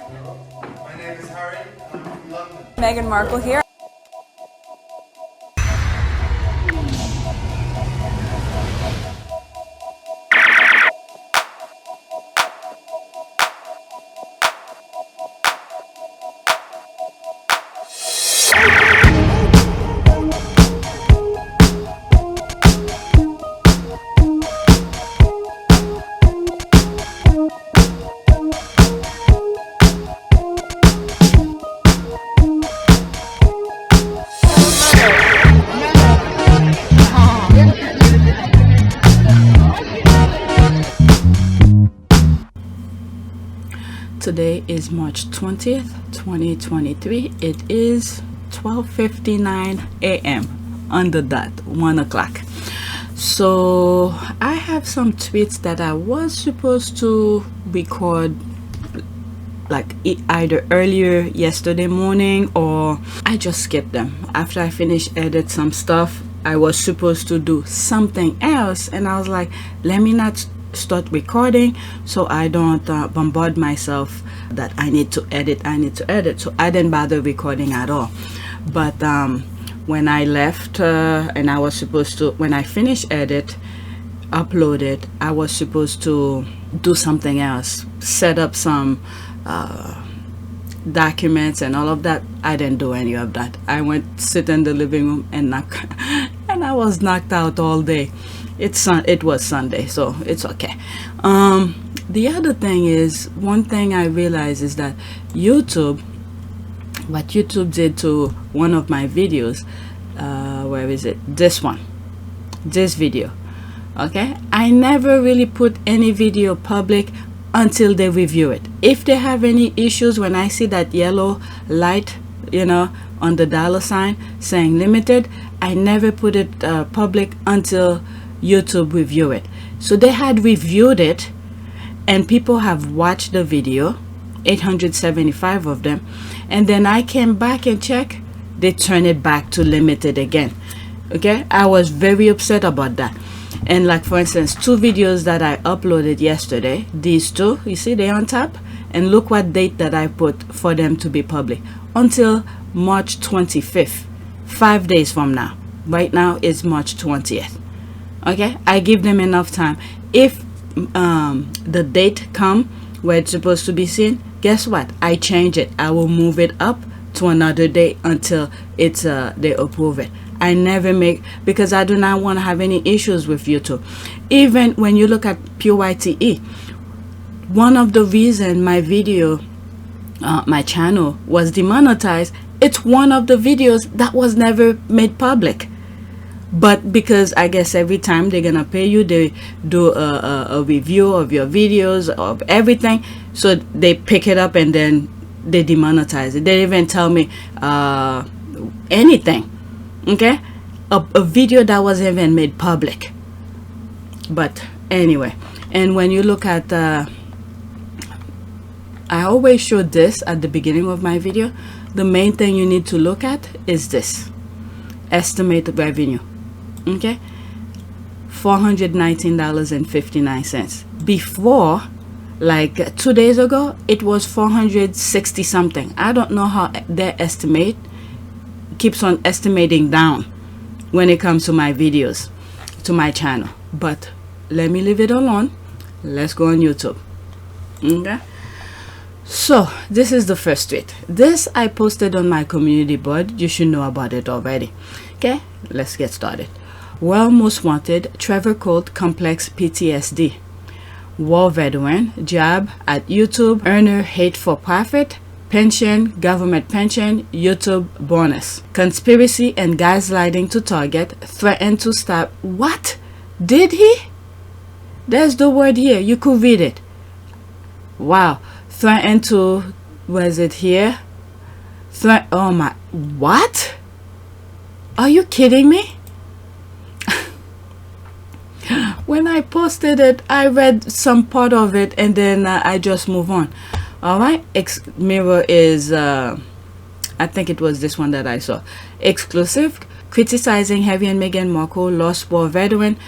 My name is Harry, and I'm from London. Meghan Markle here. Today is March 20th, 2023. It is 12:59 a.m. on the dot, 1 o'clock. So I have some tweets that I was supposed to record like either earlier yesterday morning, or I just skipped them. After I finished edit some stuff, I was supposed to do something else, and I was like, let me not start recording so I don't bombard myself that I need to edit. So I didn't bother recording at all. But when I left and I was supposed to, when I finished edit, upload it, I was supposed to do something else, set up some documents and all of that. I didn't do any of that. I went sit in the living room and and I was knocked out all day. It was Sunday, so it's okay. The other thing is, one thing I realized is that what YouTube did to one of my videos, where is it? This video. Okay, I never really put any video public until they review it. If they have any issues, when I see that yellow light, on the $ saying limited, I never put it public until YouTube review it. So they had reviewed it and people have watched the video, 875 of them, and then I came back and check, they turn it back to limited again. Okay, I was very upset about that. And like, for instance, 2 videos that I uploaded yesterday, these 2, you see they're on top, and look what date that I put for them to be public, until March 25th, 5 days from now. Right now is March 20th. Okay, I give them enough time. If the date come where it's supposed to be seen, guess what? I change it. I will move it up to another day until it's they approve it. I never make, because I do not want to have any issues with YouTube. Even when you look at PYTE, one of the reason my video, my channel was demonetized, it's one of the videos that was never made public. But because I guess every time they're gonna pay you, they do a review of your videos, of everything, so they pick it up and then they demonetize it. They even tell me anything. Okay, a video that wasn't even made public. But anyway, and when you look at I always show this at the beginning of my video. The main thing you need to look at is this: estimate revenue. Okay, $419.59. Before, like 2 days ago, it was 460 something. I don't know how their estimate keeps on estimating down when it comes to my videos, to my channel. But let me leave it alone. Let's go on YouTube. Okay, so this is the first tweet. This I posted on my community board. You should know about it already. Okay, let's get started. Well, most wanted, Trevor Coult, complex PTSD. War veteran, job at YouTube, earner, hate for profit, pension, government pension, YouTube bonus. Conspiracy and gaslighting to target, threatened to stab. What? Did he? There's the word here. You could read it. Wow. Threatened to, was it here? Oh my, what? Are you kidding me? When I posted it, I read some part of it and then I just move on. All right, mirror is I think it was this one that I saw. Exclusive, criticizing Harry and Meghan Markle lost war veteran,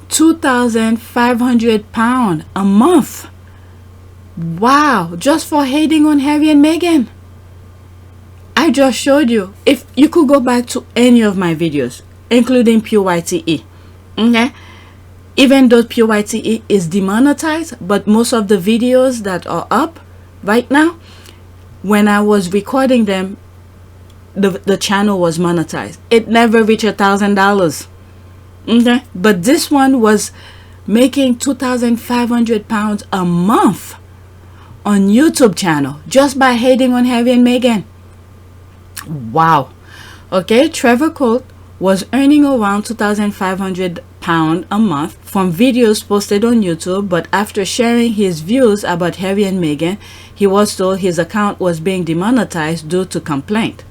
£2,500 a month. Wow, just for hating on Harry and Meghan. I just showed you. If you could go back to any of my videos, including PYTE, okay? Even though PYTE is demonetized, but most of the videos that are up right now, when I was recording them, the channel was monetized. It never reached $1,000. Okay, but this one was making £2,500 a month on YouTube channel just by hating on Harry and Meghan. Wow. Okay, Trevor Coult was earning around £2,500 a month from videos posted on YouTube, but after sharing his views about Harry and Meghan, he was told his account was being demonetized due to complaint.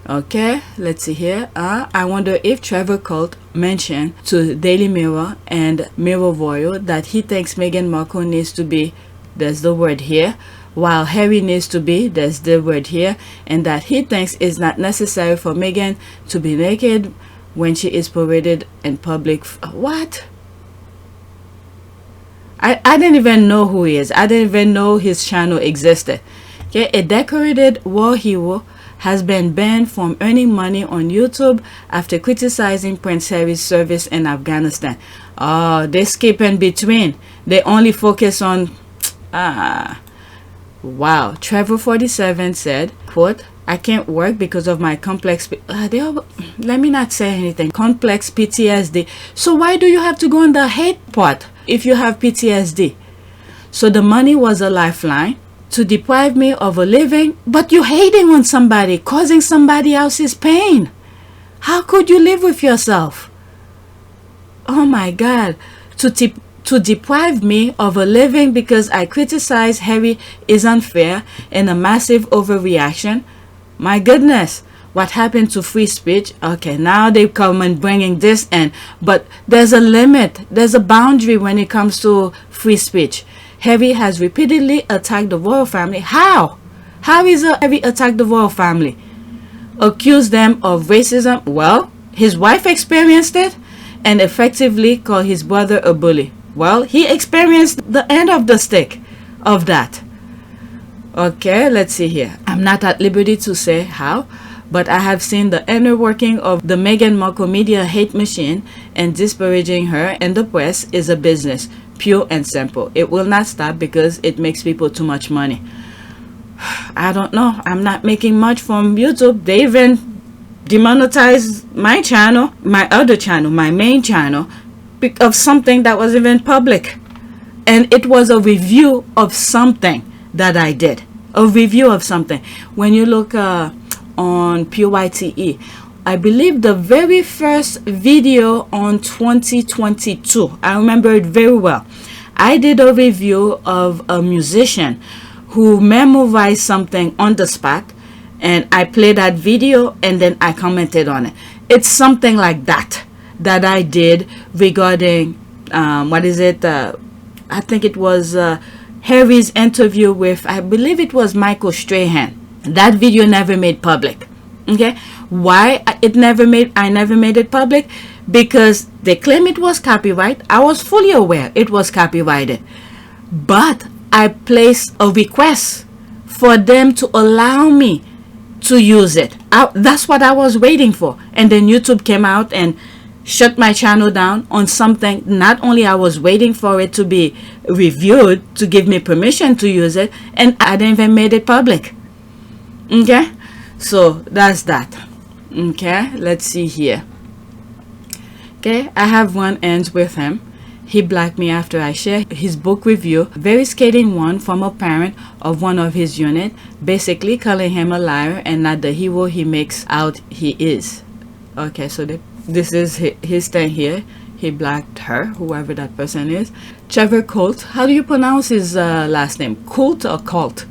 Okay, let's see here. I wonder if Trevor Coult mentioned to Daily Mirror and Mirror Royal that he thinks Meghan Markle needs to be, there's the word here, while Harry needs to be, there's the word here, and that he thinks it's not necessary for Meghan to be naked when she is paraded in public. What? I didn't even know who he is. I didn't even know his channel existed. Okay, a decorated war hero has been banned from earning money on YouTube after criticizing Prince Harry's service in Afghanistan. Oh, they skip in between. They only focus on... Wow. Trevor 47 said, quote, I can't work because of my complex... let me not say anything. Complex PTSD. So why do you have to go on the hate part if you have PTSD? So the money was a lifeline to deprive me of a living, but you're hating on somebody, causing somebody else's pain. How could you live with yourself? Oh my God. To deprive me of a living because I criticize Harry is unfair and a massive overreaction. My goodness, what happened to free speech? Okay, now they come and bringing this in, but there's a limit, there's a boundary when it comes to free speech. Harry has repeatedly attacked the royal family. How? How is Harry attacked the royal family? Accused them of racism. Well, his wife experienced it and effectively called his brother a bully. Well, he experienced the end of the stick of that. Okay, let's see here. I'm not at liberty to say how, but I have seen the inner working of the Meghan Markle media hate machine, and disparaging her in the press is a business. Pure and simple. It will not stop because it makes people too much money. I don't know. I'm not making much from YouTube. They even demonetized my channel, my other channel, my main channel, of something that was even public. And it was a review of something that I did. A review of something. When you look on PYTE, I believe the very first video on 2022, I remember it very well. I did a review of a musician who memorized something on the spot, and I played that video and then I commented on it. It's something like that I did regarding what is it? I think it was Harry's interview with, I believe it was Michael Strahan. That video never made public. Okay, why I never made it public? Because they claim it was copyright. I was fully aware it was copyrighted, but I placed a request for them to allow me to use it. That's what I was waiting for, and then YouTube came out and shut my channel down on something. Not only I was waiting for it to be reviewed to give me permission to use it, and I didn't even made it public. Okay, so that's that. Okay, let's see here. Okay, I have one ends with him. He blocked me after I shared his book review, very scathing one from a parent of one of his unit, basically calling him a liar and not the hero he makes out he is. Okay, so this is his thing here. He blocked her, whoever that person is. Trevor Coult. How do you pronounce his last name? Coult or Coult?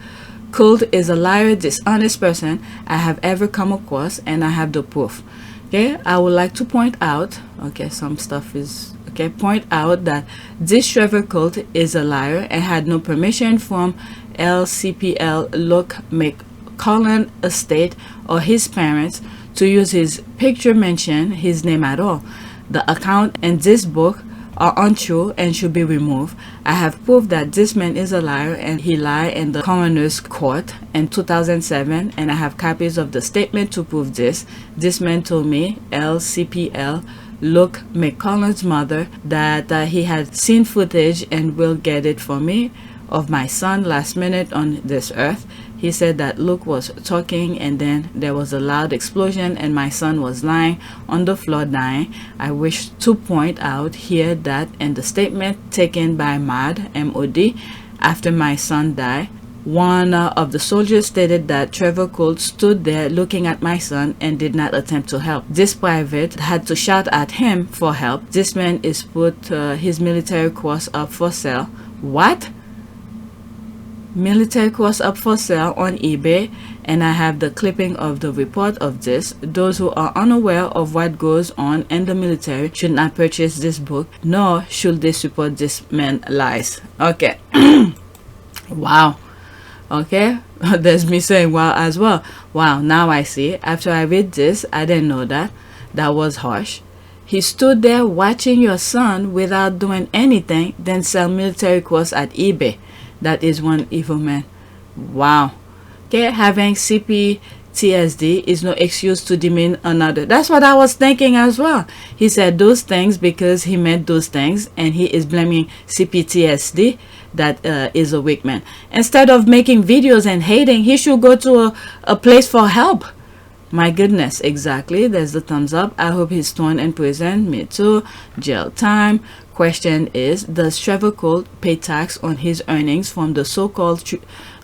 Coult is a liar, dishonest person I have ever come across, and I have the proof. Okay, I would like to point out, okay, some stuff is, okay, point out that this Trevor Coult is a liar and had no permission from LCPL Luke McCullen Estate or his parents to use his picture mention his name at all. The account and this book are untrue and should be removed. I have proof that this man is a liar and he lied in the coroner's court in 2007, and I have copies of the statement to prove this. This man told me, LCPL, Luke McCullough's mother, that he had seen footage and will get it for me of my son last minute on this earth. He said that Luke was talking and then there was a loud explosion and my son was lying on the floor dying. I wish to point out here that in the statement taken by MOD after my son died, one of the soldiers stated that Trevor Coult stood there looking at my son and did not attempt to help. This private had to shout at him for help. This man is put his military cross up for sale. What? Military cross up for sale on eBay, and I have the clipping of the report of this. Those who are unaware of what goes on in the military should not purchase this book, nor should they support this man's lies. Okay. Wow. Okay, there's me saying wow as well. Wow, now I see. After I read this, I didn't know that. That was harsh. He stood there watching your son without doing anything, then sell military cross at eBay. That is one evil man. Wow. Okay, having PTSD is no excuse to demean another. That's what I was thinking as well. He said those things because he meant those things, and he is blaming PTSD. That is a weak man. Instead of making videos and hating, he should go to a place for help. My goodness, exactly. There's the thumbs up. I hope he's thrown in prison. Me too. Jail time. Question is, does Trevor Coult pay tax on his earnings from the so-called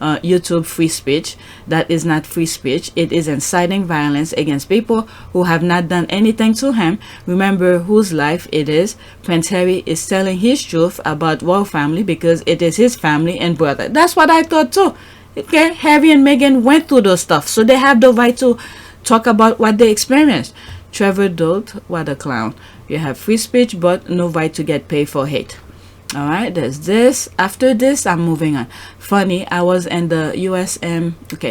YouTube free speech? That is not free speech. It is inciting violence against people who have not done anything to him. Remember whose life it is. Prince Harry is telling his truth about royal family because it is his family and brother. That's what I thought too. Okay, Harry and Meghan went through those stuff, so they have the right to talk about what they experienced. Trevor Coult, what a clown. You have free speech but no right to get paid for hate. Alright, there's this. After this, I'm moving on. Funny, I was in the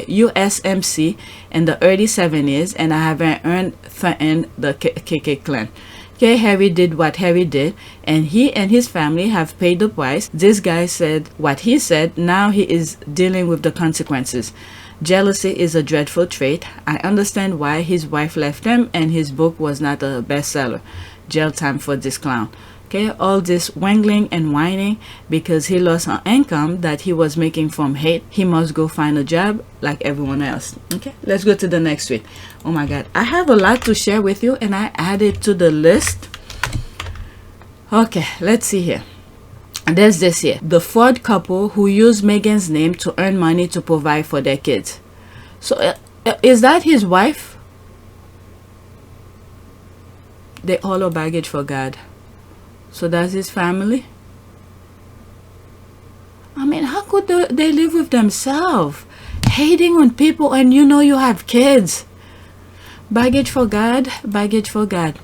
USMC in the early 70s and I haven't threatened the KK clan. Okay, Harry did what Harry did and he and his family have paid the price. This guy said what he said. Now he is dealing with the consequences. Jealousy is a dreadful trait. I understand why his wife left him and his book was not a bestseller. Jail time for this clown. Okay, all this wangling and whining because he lost an income that he was making from hate. He must go find a job like everyone else. Okay, let's go to the next tweet. Oh my god, I have a lot to share with you and I added to the list. Okay, let's see here. There's this here. The fraud couple who used Meghan's name to earn money to provide for their kids. So is that his wife? They all are baggage for God. So that's his family? I mean, how could they live with themselves? Hating on people and you know you have kids. Baggage for God, baggage for God.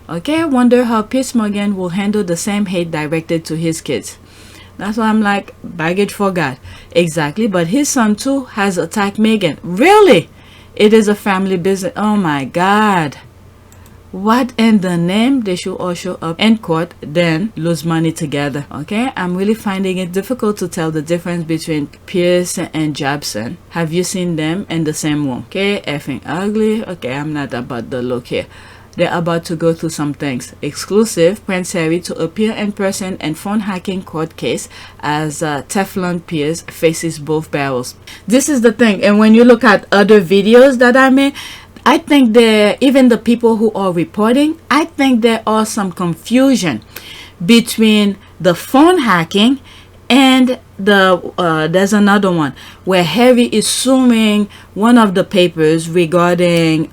Okay, I wonder how Piers Morgan will handle the same hate directed to his kids. That's why I'm like, baggage for God. Exactly, but his son too has attacked Meghan. Really? It is a family business. Oh my God. What in the name? They should all show up in court, then lose money together. Okay, I'm really finding it difficult to tell the difference between Pierce and Jobson. Have you seen them in the same room? Okay, effing ugly. Okay, I'm not about the look here. They're about to go through some things. Exclusive, Prince Harry to appear in person in phone hacking court case as Teflon Pierce faces both barrels. This is the thing, and when you look at other videos that I made, I think even the people who are reporting, I think there are some confusion between the phone hacking and there's another one where Harry is suing one of the papers regarding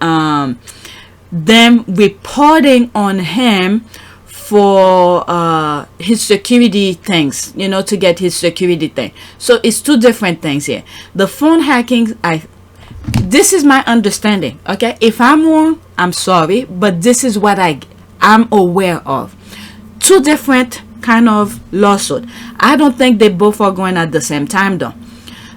them reporting on him for his security things, you know, to get his security thing. So it's two different things here. The phone hacking, this is my understanding. Okay, if I'm wrong, I'm sorry, but this is what I'm aware of. Two different kind of lawsuit. I don't think they both are going at the same time though.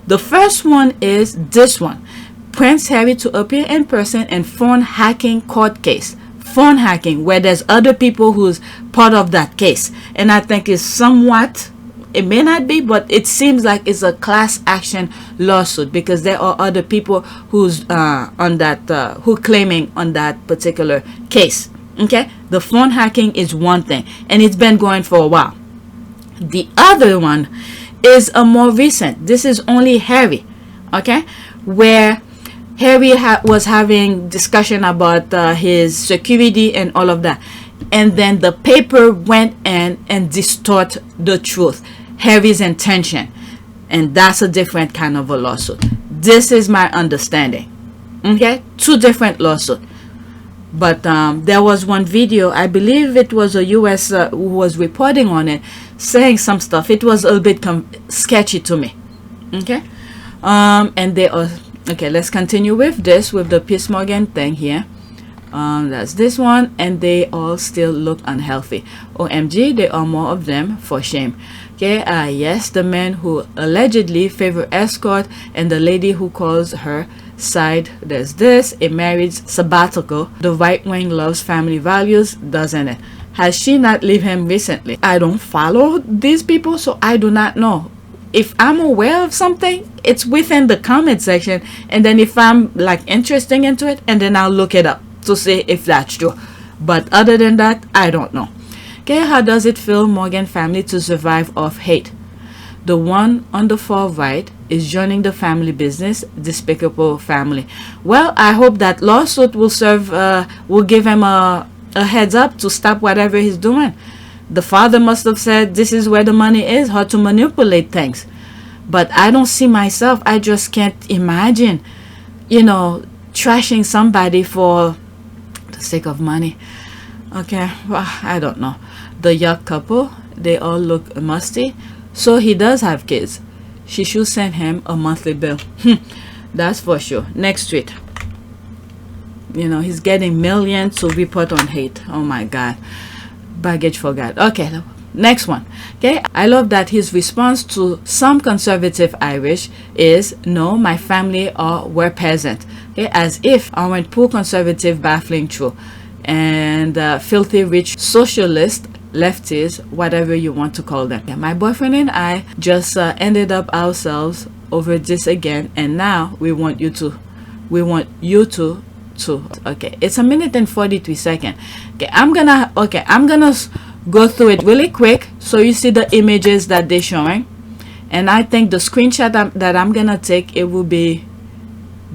The first one is this one. Prince Harry to appear in person in phone hacking court case. phone hacking where there's other people who's part of that case. And I think it's somewhat, it may not be, but it seems like it's a class action lawsuit because there are other people who's on that who claiming on that particular case. Okay, the phone hacking is one thing, and it's been going for a while. The other one is a more recent. This is only Harry, okay, where Harry was having discussion about his security and all of that, and then the paper went in and distort the truth, Harry's intention, and that's a different kind of a lawsuit. This is my understanding. Okay, two different lawsuits. But there was one video, I believe it was a US who was reporting on it, saying some stuff. It was a little bit sketchy to me. Okay, and they are okay. Let's continue with this, with the Piers Morgan thing here. That's this one, and they all still look unhealthy. OMG, there are more of them, for shame. Okay, yes, the man who allegedly favor escort and the lady who calls her side. There's this, a marriage sabbatical. The right wing loves family values, doesn't it? Has she not leave him recently? I don't follow these people, so I do not know. If I'm aware of something, it's within the comment section, and then if I'm like interested into it, and then I'll look it up to see if that's true. But other than that, I don't know. Okay, how does it feel, Morgan family, to survive off hate? The one on the far right is joining the family business, despicable family. Well, I hope that lawsuit will serve, will give him a heads up to stop whatever he's doing. The father must have said this is where the money is, how to manipulate things. But I don't see myself, I just can't imagine, you know, trashing somebody for the sake of money. Okay, well, I don't know. The young couple, they all look musty. So he does have kids. She should send him a monthly bill. That's for sure. Next tweet. You know, he's getting millions to report on hate. Oh my God. Baggage for God. Okay, next one. Okay, I love that his response to some conservative Irish is, no, my family were peasant. Okay, as if I went poor conservative baffling true. And filthy rich socialist, lefties, whatever you want to call them. Yeah, my boyfriend and I just ended up ourselves over this again, and now we want you to okay, it's 1 minute and 43 seconds. Okay, I'm gonna go through it really quick so you see the images that they're showing, and I think the screenshot that I'm gonna take, it will be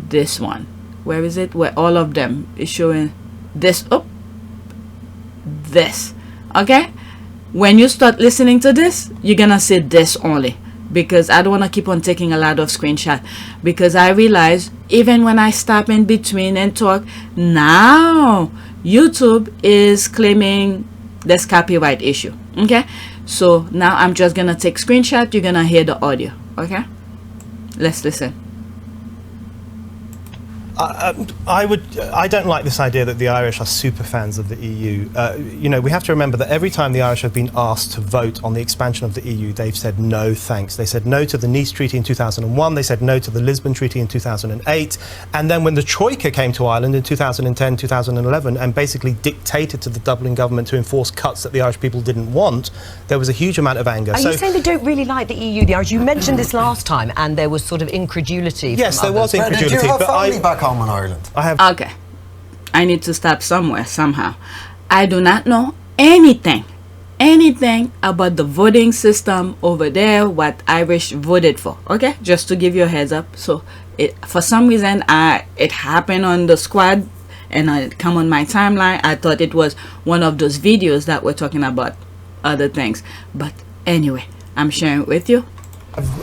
this one. Where is it? Where all of them is showing this. Oh, this. Okay, when you start listening to this, you're gonna see this only, because I don't want to keep on taking a lot of screenshots, because I realize even when I stop in between and talk, now YouTube is claiming this copyright issue. Okay, so now I'm just gonna take screenshot, you're gonna hear the audio. Okay, let's listen. I don't like this idea that the Irish are super fans of the EU. You know, we have to remember that every time the Irish have been asked to vote on the expansion of the EU, they've said no thanks. They said no to the Nice Treaty in 2001, they said no to the Lisbon Treaty in 2008, and then when the Troika came to Ireland in 2010, 2011, and basically dictated to the Dublin government to enforce cuts that the Irish people didn't want, there was a huge amount of anger. Are you saying they don't really like the EU, the Irish? You mentioned this last time, and there was sort of incredulity. Yes, there was incredulity. Did you have family back home in Ireland? I have. Okay, I need to stop somewhere somehow. I do not know anything about the voting system over there, what Irish voted for. Okay, just to give you a heads up. So for some reason it happened on the squad and it come on my timeline. I thought it was one of those videos that were talking about other things, but anyway, I'm sharing it with you.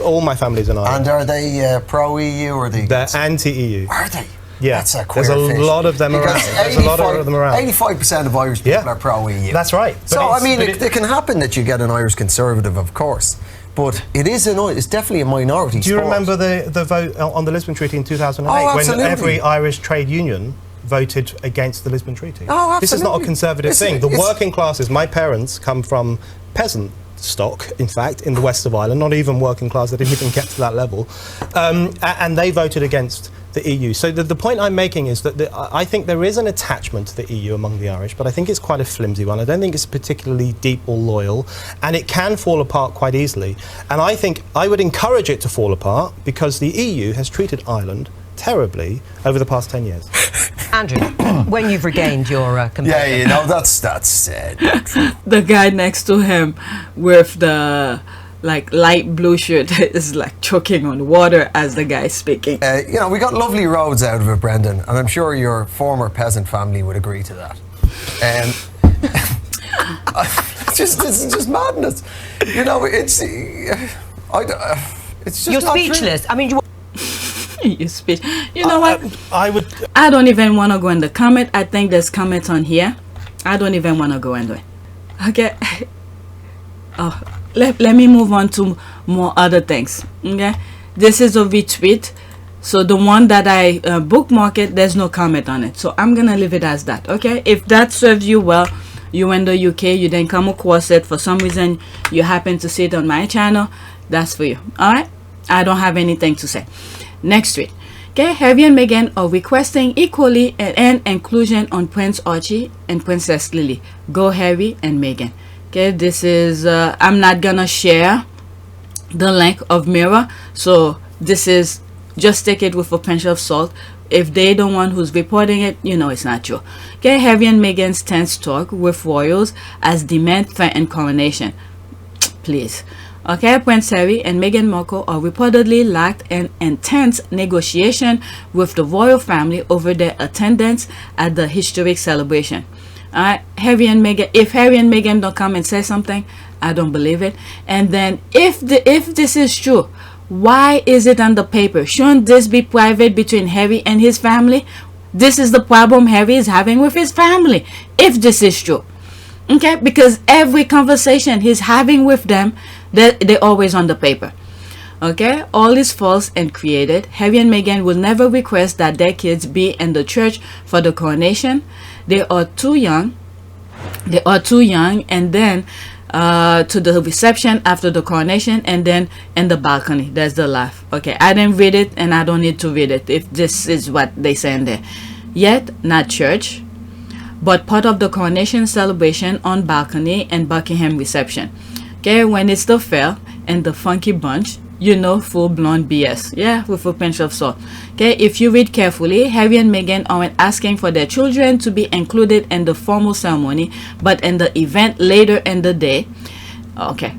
All my family's in Ireland. And are they pro-EU or are they? They're anti-EU. Are they? Yeah, that's a queer there's a fish. lot of them around. There's a lot of them around. 85% of Irish people are pro-EU. That's right. So I mean, it can happen that you get an Irish Conservative, of course, but it's definitely a minority. Do you remember the vote on the Lisbon Treaty in 2008, Oh, when absolutely. every Irish trade union voted against the Lisbon Treaty? Oh, absolutely. This is not a conservative thing. The working classes, my parents come from peasant stock, in fact, in the west of Ireland, not even working class, they didn't even get to that level, and they voted against the EU. So the point I'm making is that I think there is an attachment to the EU among the Irish, but I think it's quite a flimsy one. I don't think it's particularly deep or loyal, and it can fall apart quite easily. And I think I would encourage it to fall apart because the EU has treated Ireland terribly over the past 10 years. Andrew, when you've regained your composure. Yeah, you know, that's The guy next to him with the light blue shirt is like choking on water as the guy is speaking. You know, we got lovely roads out of it, Brendan, and I'm sure your former peasant family would agree to that. It's just madness. You know, it's just You're not speechless. True. I mean, You speak. You know what? I don't even want to go in the comment. I think there's comments on here. I don't even want to go into it. Okay. Oh, let me move on to more other things. Okay. This is a retweet. So the one that I bookmarked, there's no comment on it. So I'm gonna leave it as that. Okay. If that serves you well, you in the UK, you then come across it for some reason, you happen to see it on my channel, that's for you. All right. I don't have anything to say. Next tweet. Okay, Harry and Meghan are requesting equally an inclusion on Prince Archie and Princess Lily. Go Harry and Meghan. Okay, this is I'm not gonna share the link of Mirror, so this is just take it with a pinch of salt. If they the one who's reporting it, you know it's not true. Okay, Harry and Meghan's tense talk with royals as demand threaten coronation. Please. Okay, Prince Harry and Meghan Markle are reportedly locked in intense negotiation with the royal family over their attendance at the historic celebration. Alright, Harry and Meghan. If Harry and Meghan don't come and say something, I don't believe it. And then if this is true, why is it on the paper? Shouldn't this be private between Harry and his family? This is the problem Harry is having with his family. If this is true. Okay, because every conversation he's having with them, they're always on the paper. Okay, all is false and created. Harry and Meghan will never request that their kids be in the church for the coronation. They are too young. And then to the reception after the coronation, and then in the balcony. There's the laugh. Okay, I didn't read it and I don't need to read it if this is what they say in there. Yet not church, but part of the coronation celebration on balcony and Buckingham reception. Okay, when it's the fair and the funky bunch, you know, full-blown BS. Yeah, with a pinch of salt. Okay, if you read carefully, Harry and Meghan aren't asking for their children to be included in the formal ceremony, but in the event later in the day. Okay,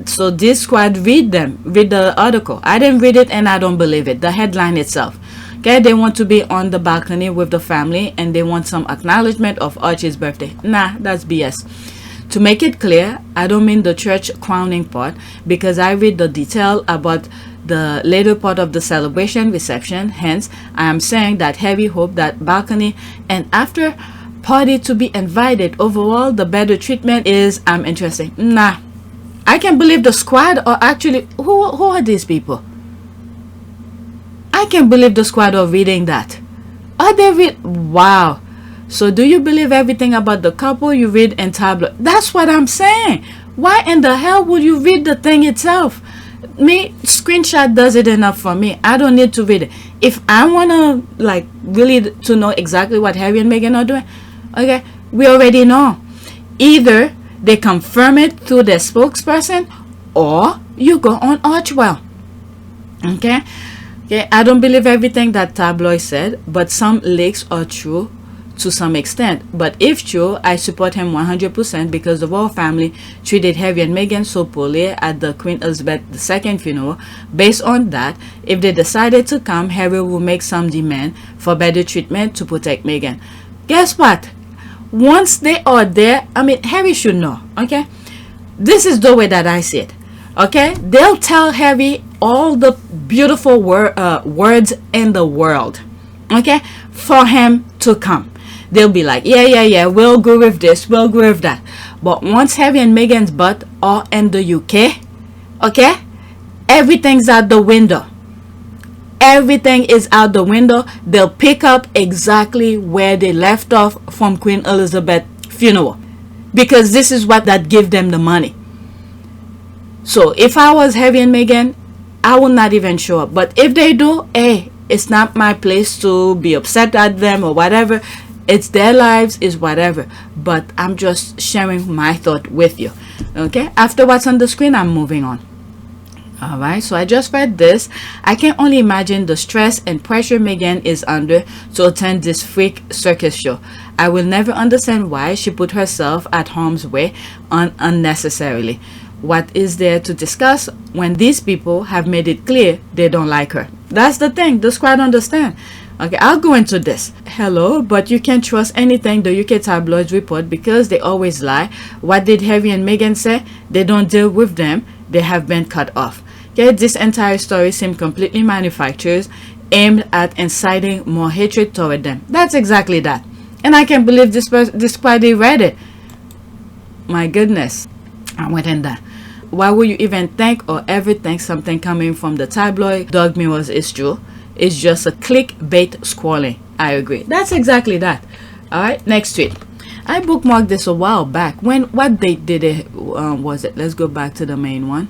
so this squad, read the article. I didn't read it and I don't believe it. The headline itself. Okay, they want to be on the balcony with the family and they want some acknowledgement of Archie's birthday. Nah, that's BS. To make it clear, I don't mean the church crowning part, because I read the detail about the later part of the celebration reception. Hence, I am saying that Harry hoped that balcony and after party to be invited. Overall, the better treatment is interesting. Nah, I can't believe the squad are actually who are these people? I can't believe the squad are reading that. Are they wow. So do you believe everything about the couple you read in tabloid? That's what I'm saying. Why in the hell would you read the thing itself? Me, screenshot does it enough for me. I don't need to read it. If I want to like really to know exactly what Harry and Meghan are doing, okay, we already know. Either they confirm it through their spokesperson or you go on Archewell. Okay? Okay, I don't believe everything that tabloid said, but some leaks are true to some extent. But if true, I support him 100% because the royal family treated Harry and Meghan so poorly at the Queen Elizabeth II funeral. Based on that, if they decided to come, Harry will make some demand for better treatment to protect Meghan. Guess what? Once they are there, I mean, Harry should know, okay? This is the way that I see it, okay? They'll tell Harry all the beautiful words in the world, okay, for him to come. They'll be like, yeah, we'll go with this, we'll go with that. But once Harry and Meghan's butt are in the UK, okay, everything's out the window. Everything is out the window. They'll pick up exactly where they left off from Queen Elizabeth's funeral, because this is what that give them the money. So if I was Harry and Meghan, I would not even show up. But if they do, hey, it's not my place to be upset at them or whatever. It's their lives, is whatever. But I'm just sharing my thought with you. Okay, after what's on the screen, I'm moving on. Alright, so I just read this. I can only imagine the stress and pressure Meghan is under to attend this freak circus show. I will never understand why she put herself at harm's way unnecessarily. What is there to discuss when these people have made it clear they don't like her? That's the thing, the squad understand. Okay, I'll go into this. Hello, but you can't trust anything the UK tabloids report because they always lie. What did Harry and Meghan say? They don't deal with them. They have been cut off. Okay, this entire story seems completely manufactured, aimed at inciting more hatred toward them. That's exactly that. And I can't believe this party read it. My goodness. I went in there. Why would you even think or ever think something coming from the tabloid dog mirrors is true? It's just a clickbait scrolling. I agree. That's exactly that. Alright, next tweet. I bookmarked this a while back. What date did it was it? Let's go back to the main one.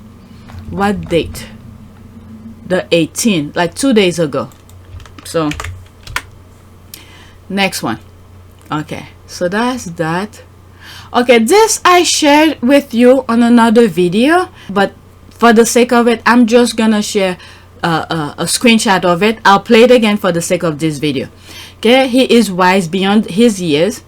What date? The 18th, like 2 days ago. So next one. Okay, so that's that. Okay, this I shared with you on another video, but for the sake of it, I'm just gonna share a screenshot of it. I'll play it again for the sake of this video. Okay, he is wise beyond his years.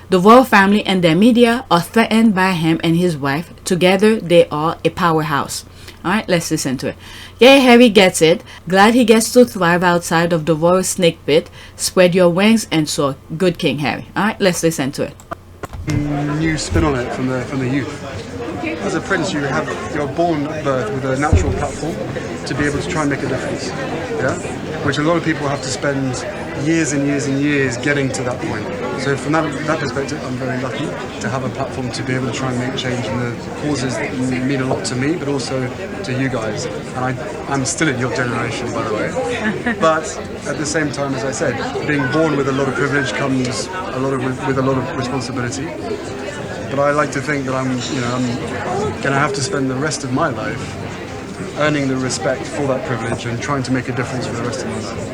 The royal family and their media are threatened by him and his wife. Together, they are a powerhouse. Alright, let's listen to it. Yeah, Harry gets it. Glad he gets to thrive outside of the royal snake pit. Spread your wings and soar. Good King Harry. Alright, let's listen to it. New spin on it from the youth. As a prince, you're born at birth with a natural platform to be able to try and make a difference. Yeah, which a lot of people have to spend years and years and years getting to that point. So from that perspective, I'm very lucky to have a platform to be able to try and make change in the causes that mean a lot to me, but also to you guys. And I'm still in your generation, by the way. But at the same time, as I said, being born with a lot of privilege comes with a lot of responsibility. But I like to think that I'm going to have to spend the rest of my life earning the respect for that privilege and trying to make a difference for the rest of my life.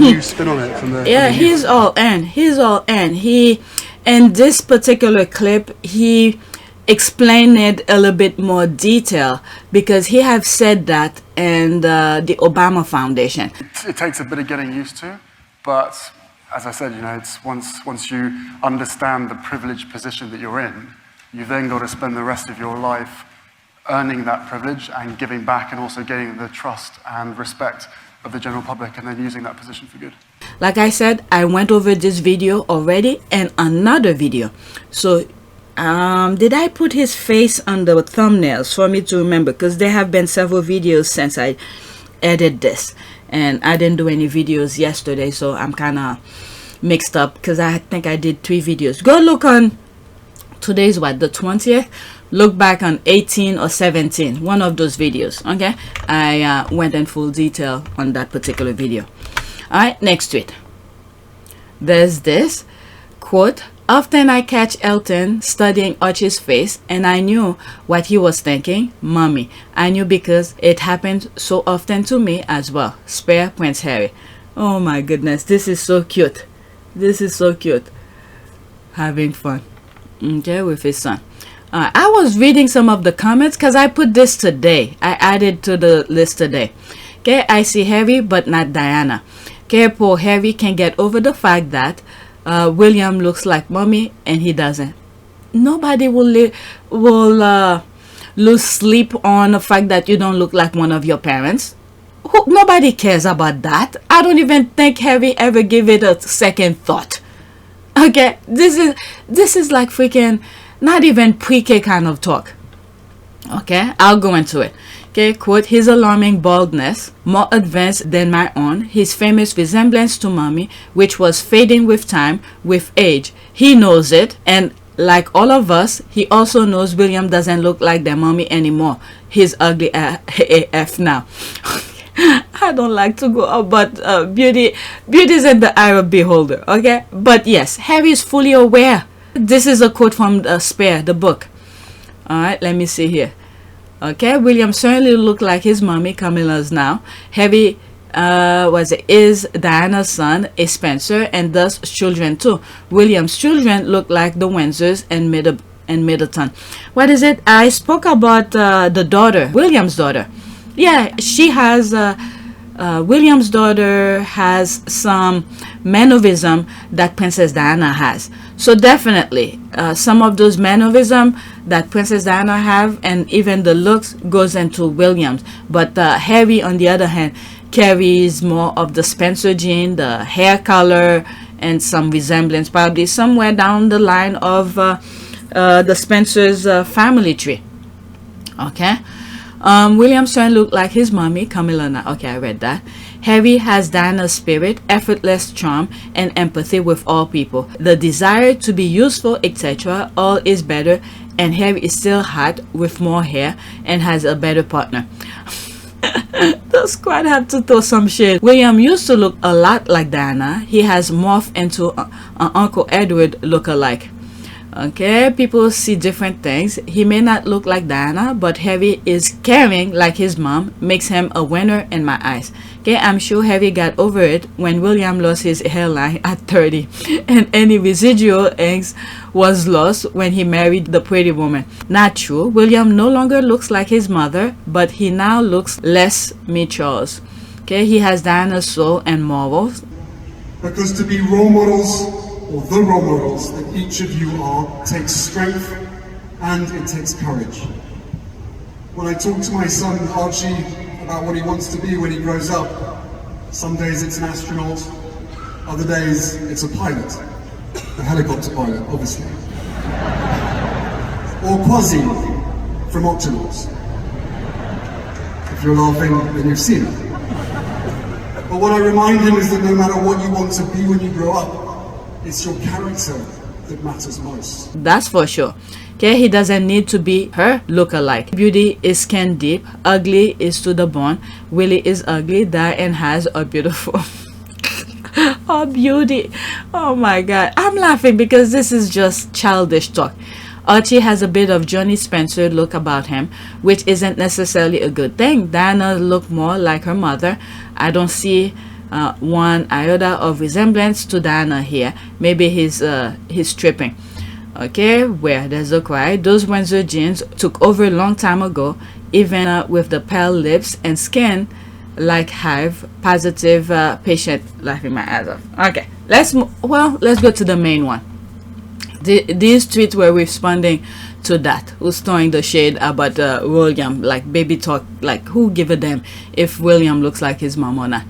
New spin on it from the he's all in. He's all in. He, in this particular clip, he explained it a little bit more detail because he have said that in the Obama Foundation. It takes a bit of getting used to, but as I said, it's once you understand the privileged position that you're in, you've then got to spend the rest of your life earning that privilege and giving back and also gaining the trust and respect of the general public and then using that position for good. Like I said, I went over this video already and another video. So did I put his face on the thumbnails for me to remember? Because there have been several videos since I edited this. And I didn't do any videos yesterday, so I'm kind of mixed up because I think I did 3 videos. Go look on today's what, the 20th. Look back on 18 or 17, one of those videos. Okay, I went in full detail on that particular video. All right, next tweet. There's this quote. Often I catch Elton studying Archie's face and I knew what he was thinking. Mommy, I knew because it happened so often to me as well. Spare Prince Harry. Oh my goodness, this is so cute. This is so cute. Having fun, okay, with his son. I was reading some of the comments because I put this today. I added to the list today. Okay, I see Harry but not Diana. Okay, poor Harry can get over the fact that William looks like mommy and he doesn't. Nobody will lose sleep on the fact that you don't look like one of your parents. Nobody cares about that. I don't even think Harry ever gave it a second thought. Okay, this is like freaking not even pre-K kind of talk. Okay, I'll go into it. Okay, quote, his alarming baldness, more advanced than my own, his famous resemblance to mommy, which was fading with time, with age. He knows it, and like all of us, he also knows William doesn't look like their mommy anymore. He's ugly AF now. I don't like to go up, but beauty is in the eye of beholder. Okay, but yes, Harry is fully aware. This is a quote from Spare, the book. All right, let me see here. Okay, William certainly looked like his mommy, Camilla's now. Harry is Diana's son, a Spencer, and thus children too. William's children look like the Windsors and Middleton. What is it? I spoke about the daughter, William's daughter. Yeah, she has William's daughter has some mannerism that Princess Diana has. So definitely some of those mannerism that Princess Diana have, and even the looks, goes into William's. But Harry, on the other hand, carries more of the Spencer gene, the hair color, and some resemblance probably somewhere down the line of the Spencer's family tree. Okay. William's son looked like his mommy, Camilla. Now, okay, I read that. Harry has Diana's spirit, effortless charm, and empathy with all people. The desire to be useful, etc. All is better, and Harry is still hot with more hair and has a better partner. The squad had to throw some shade. William used to look a lot like Diana. He has morphed into an Uncle Edward look-alike. Okay, people see different things. He may not look like Diana, but Harry is caring like his mom, makes him a winner in my eyes. Okay, I'm sure Harry got over it when William lost his hairline at 30, and any residual angst was lost when he married the pretty woman. Not true. William no longer looks like his mother, but he now looks less me Charles. Okay, he has Diana's soul and morals. Because to be role models, or the role models that each of you are, takes strength and it takes courage. When I talk to my son Archie about what he wants to be when he grows up, some days it's an astronaut, other days it's a pilot, a helicopter pilot obviously, or Quasi from Octonauts. If you're laughing, then you've seen it. But what I remind him is that no matter what you want to be when you grow up, it's your character that matters most. That's for sure. Okay, he doesn't need to be her look-alike. Beauty is skin deep, ugly is to the bone. Willie is ugly, Di and Has are beautiful. Oh, beauty. Oh my god. I'm laughing because this is just childish talk. Archie has a bit of Johnny Spencer look about him, which isn't necessarily a good thing. Diana look more like her mother. I don't see one iota of resemblance to Diana here. Maybe he's tripping. Okay, where there's a cry. Those Windsor genes took over a long time ago, even with the pale lips and skin like hive. Positive patient laughing my ass off. Okay, let's go to the main one. These tweets were responding to that, who's throwing the shade about William, like baby talk, like who give a damn if William looks like his mom or not.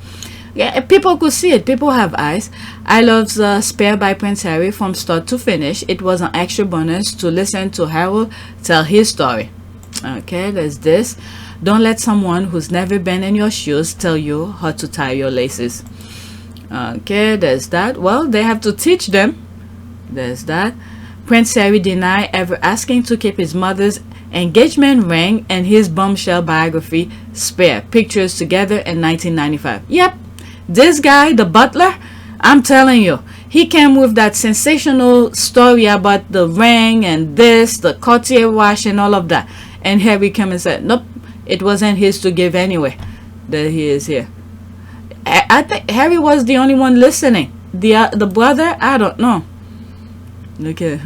Yeah, people could see it. People have eyes. I love Spare by Prince Harry from start to finish. It was an extra bonus to listen to Harold tell his story. Okay, there's this. Don't let someone who's never been in your shoes tell you how to tie your laces. Okay, there's that. Well, they have to teach them. There's that. Prince Harry denied ever asking to keep his mother's engagement ring and his bombshell biography Spare pictures together in 1995. Yep. This guy, the butler, I'm telling you, he came with that sensational story about the ring and this, the Cartier watch and all of that. And Harry came and said, nope, it wasn't his to give anyway. There he is here. I think Harry was the only one listening. The brother, I don't know. Okay.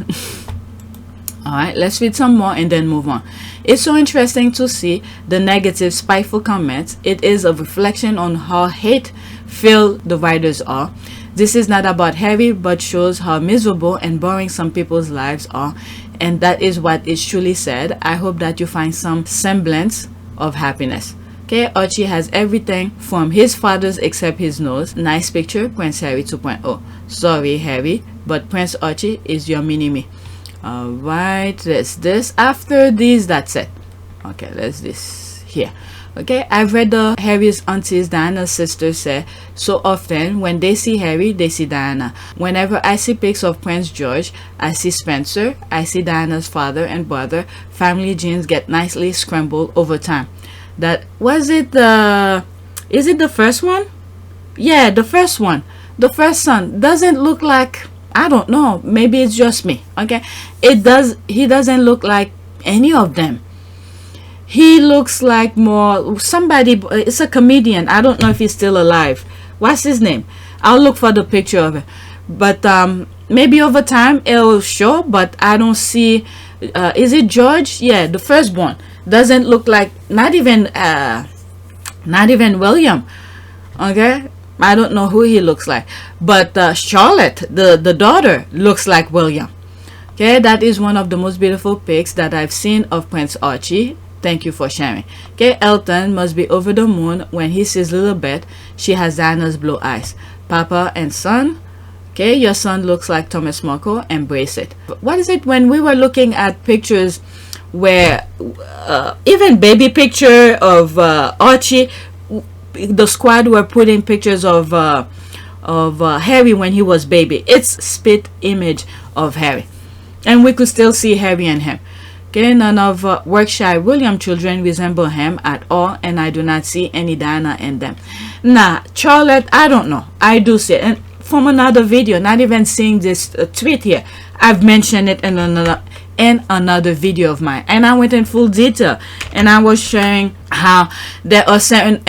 Alright, let's read some more and then move on. It's so interesting to see the negative, spiteful comments. It is a reflection on how hate-filled the writers are. This is not about Harry, but shows how miserable and boring some people's lives are. And that is what is truly said. I hope that you find some semblance of happiness. Okay, Archie has everything from his father's except his nose. Nice picture, Prince Harry 2.0. Sorry, Harry, but Prince Archie is your mini-me. Alright, let's this. After these, that's it. Okay, let's this here. Okay, I've read the Harry's aunties, Diana's sisters say so often when they see Harry, they see Diana. Whenever I see pics of Prince George, I see Spencer, I see Diana's father and brother. Family genes get nicely scrambled over time. That was it. Is it the first one? Yeah, the first one. The first son doesn't look like, I don't know, maybe it's just me. Okay, he doesn't look like any of them. he looks like more somebody. It's a comedian. I don't know if he's still alive. What's his name? I'll look for the picture of it. But maybe over time it'll show. But I don't see. Is it George? Yeah, the firstborn doesn't look like not even William. Okay, I don't know who he looks like. But Charlotte, the daughter, looks like William. Okay, that is one of the most beautiful pics that I've seen of Prince Archie. Thank you for sharing. Okay, Elton must be over the moon when he sees little Beth. She has Diana's blue eyes. Papa and son. Okay, your son looks like Thomas Markle. Embrace it. What is it when we were looking at pictures where even baby picture of Archie, the squad were putting pictures of Harry when he was baby. It's spit image of Harry, and we could still see Harry and him. Okay, none of Workshire William children resemble him at all, and I do not see any Diana in them. Nah, Charlotte, I don't know. I do see it. And from another video, not even seeing this tweet here, I've mentioned it in another video of mine, and I went in full detail, and I was showing how there are certain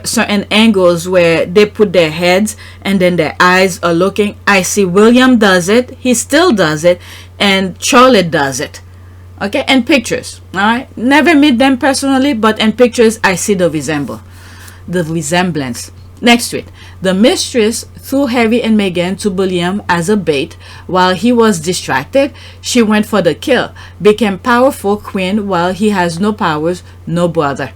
certain angles where they put their heads and then their eyes are looking. I see William does it, he still does it, and Charlotte does it. Okay, and pictures. All right, never meet them personally, but in pictures I see the resemblance. Next tweet. The mistress threw Harry and Meghan to Bulliam as a bait. While he was distracted, she went for the kill. Became powerful queen while he has no powers, no brother.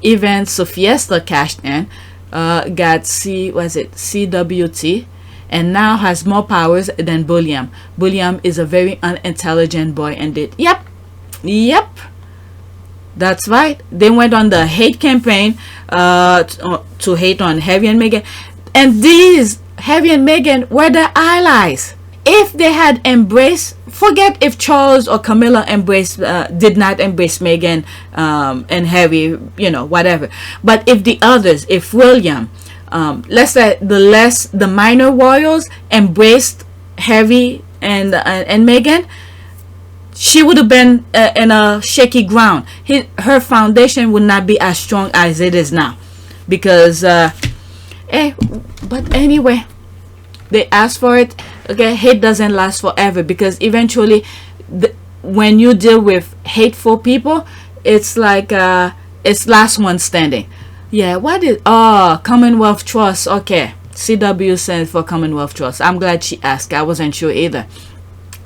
Even Sophiesta cashed in, got CWT, and now has more powers than Bulliam. Bulliam is a very unintelligent boy indeed. Yep. That's right. They went on the hate campaign to hate on Harry and Meghan. And these, Harry and Meghan, were their allies. If they had embraced, forget if Charles or Camilla did not embrace Meghan and Harry, you know, whatever. But if the others, if William, let's say the minor royals embraced Harry and Meghan, she would have been in a shaky ground. Her foundation would not be as strong as it is now, because but anyway, they asked for it. Okay, hate doesn't last forever, because eventually when you deal with hateful people, it's like it's last one standing. Yeah, what is Commonwealth Trust? Okay, CW stands for Commonwealth Trust. I'm glad she asked. I wasn't sure either.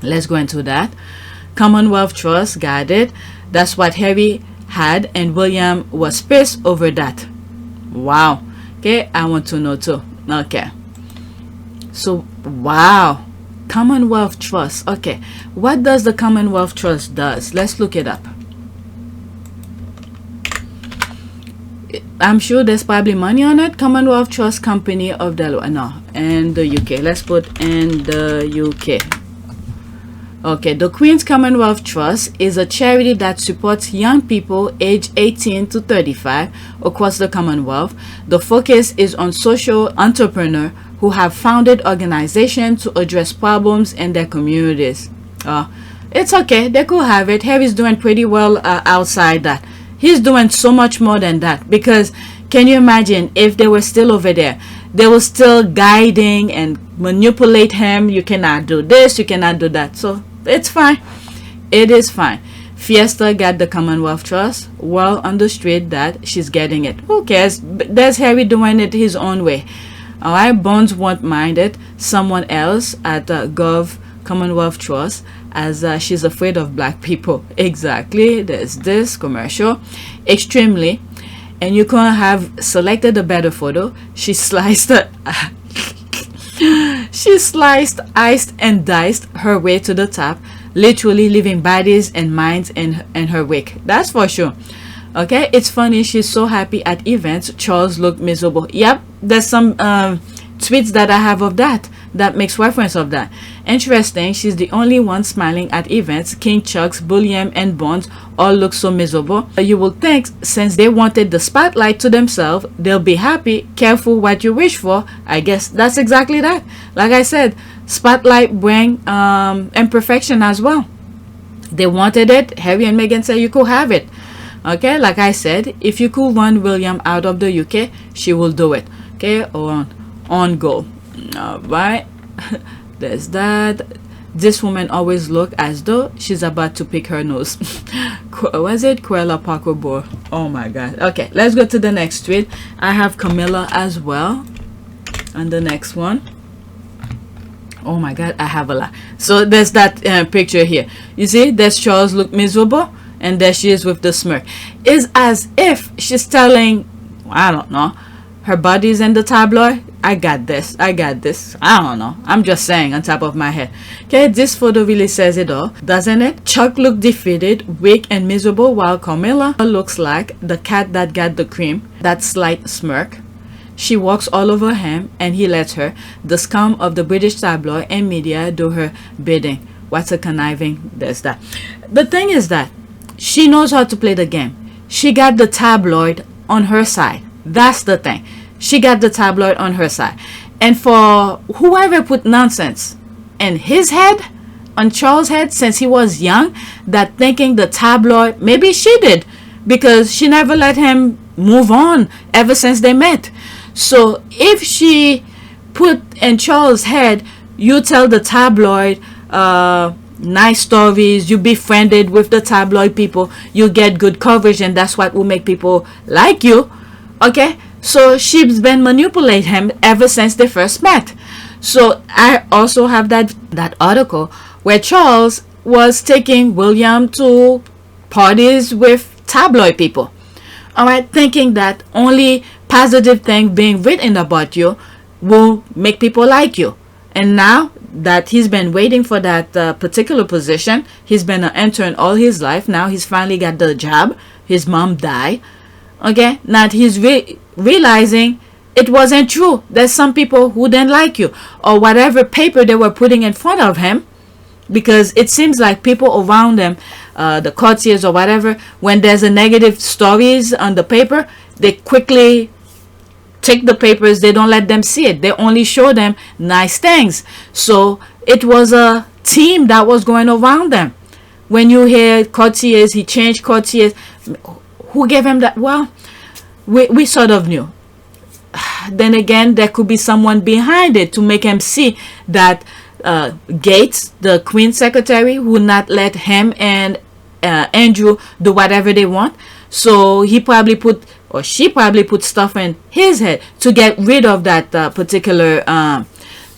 Let's go into that. Commonwealth Trust, got it. That's what Harry had, and William was pissed over that. Wow. Okay, I want to know too. Okay, so wow, Commonwealth Trust. Okay, what does the Commonwealth Trust does? Let's look it up. I'm sure there's probably money on it. Commonwealth Trust Company of Delaware. No, in the UK. Let's put in the UK. Okay, the Queen's Commonwealth Trust is a charity that supports young people aged 18 to 35 across the Commonwealth. The focus is on social entrepreneurs who have founded organizations to address problems in their communities. It's okay, they could have it. Harry's doing pretty well outside that. He's doing so much more than that, because can you imagine if they were still over there? They were still guiding and manipulate him. You cannot do this, you cannot do that. So it's fine. It is fine. Fiesta got the Commonwealth Trust. Well understood that she's getting it. Who cares? There's Harry doing it his own way. Alright, Bones won't mind it. Someone else at Gov Commonwealth Trust, as she's afraid of black people. Exactly. There's this commercial. Extremely. And you couldn't have selected a better photo. She sliced she sliced, iced, and diced her way to the top, literally leaving bodies and minds in her wake. That's for sure. Okay, it's funny. She's so happy at events. Charles looked miserable. Yep, there's some tweets that I have of that makes reference of that. Interesting, she's the only one smiling at events. King Chucks, Bulliam, and Bonds all look so miserable. You will think since they wanted the spotlight to themselves, they'll be happy. Careful what you wish for. I guess that's exactly that. Like I said, spotlight bring imperfection as well. They wanted it. Harry and Meghan said you could have it. Okay, like I said, if you could run William out of the UK, she will do it. Okay, on go. All right. There's that. This woman always look as though she's about to pick her nose. Was it Cruella Parker Bohr? Oh my god. Okay, let's go to the next tweet. I have Camilla as well. And the next one. Oh my god, I have a lot. So there's that picture here. You see, there's Charles look miserable, and there she is with the smirk. It's as if she's telling, I don't know, her body's in the tabloid. I got this. I got this. I don't know. I'm just saying on top of my head. Okay, this photo really says it all, doesn't it? Chuck looked defeated, weak, and miserable, while Camilla looks like the cat that got the cream. That slight smirk. She walks all over him, and he lets her, the scum of the British tabloid and media, do her bidding. What's a conniving? There's that. The thing is that she knows how to play the game. She got the tabloid on her side. That's the thing. She got the tabloid on her side. And for whoever put nonsense in his head, on Charles' head, since he was young, that thinking the tabloid, maybe she did, because she never let him move on ever since they met. So if she put in Charles' head, you tell the tabloid nice stories, you befriended with the tabloid people, you get good coverage, and that's what will make people like you. Okay, so she's been manipulating him ever since they first met. So I also have that article where Charles was taking William to parties with tabloid people. All right, thinking that only positive thing being written about you will make people like you. And now that he's been waiting for that particular position, he's been an intern all his life. Now he's finally got the job. His mom died. Okay, now he's realizing it wasn't true. There's some people who didn't like you, or whatever paper they were putting in front of him, because it seems like people around him, the courtiers or whatever, when there's a negative stories on the paper, they quickly take the papers. They don't let them see it. They only show them nice things. So it was a team that was going around them. When you hear courtiers, he changed courtiers. Who gave him that? Well, we sort of knew. Then again, there could be someone behind it to make him see that Gates, the Queen's secretary, would not let him and Andrew do whatever they want. So he probably put, or she probably put stuff in his head to get rid of that particular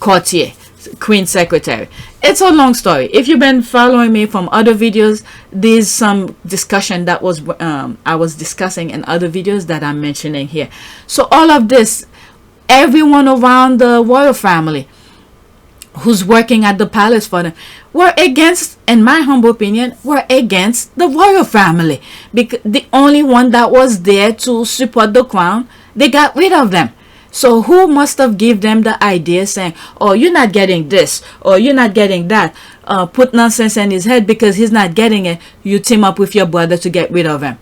courtier, Queen's secretary. It's a long story. If you've been following me from other videos, there's some discussion that was I was discussing in other videos that I'm mentioning here. So all of this, everyone around the royal family who's working at the palace for them were against, in my humble opinion, were against the royal family, because the only one that was there to support the crown, they got rid of them. So who must have given them the idea saying, oh, you're not getting this, or you're not getting that, put nonsense in his head because he's not getting it, you team up with your brother to get rid of him?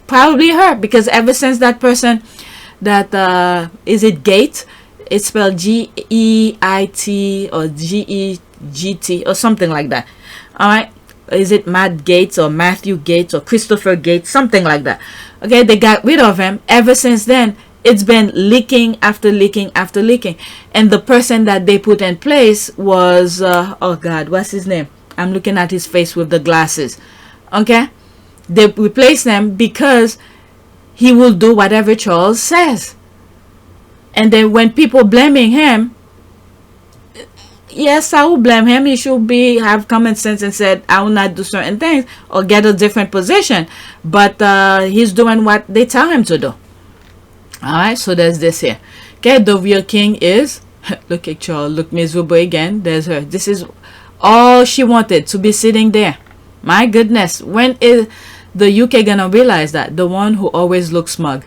Probably her, because ever since that person, that is it Gate, it's spelled G-E-I-T or G-E-G-T or something like that. All right, is it Matt Gates or Matthew Gates or Christopher Gates, something like that? Okay, they got rid of him. Ever since then, it's been leaking after leaking after leaking. And the person that they put in place was oh god, what's his name? I'm looking at his face with the glasses. Okay, they replaced him because he will do whatever Charles says. And then when people blaming him, yes, I will blame him. He should have common sense and said, I will not do certain things or get a different position. But he's doing what they tell him to do. Alright, so there's this here. Okay, the real king is, look at Charles, look miserable again. There's her. This is all she wanted, to be sitting there. My goodness, when is the UK gonna realize that? The one who always looks smug.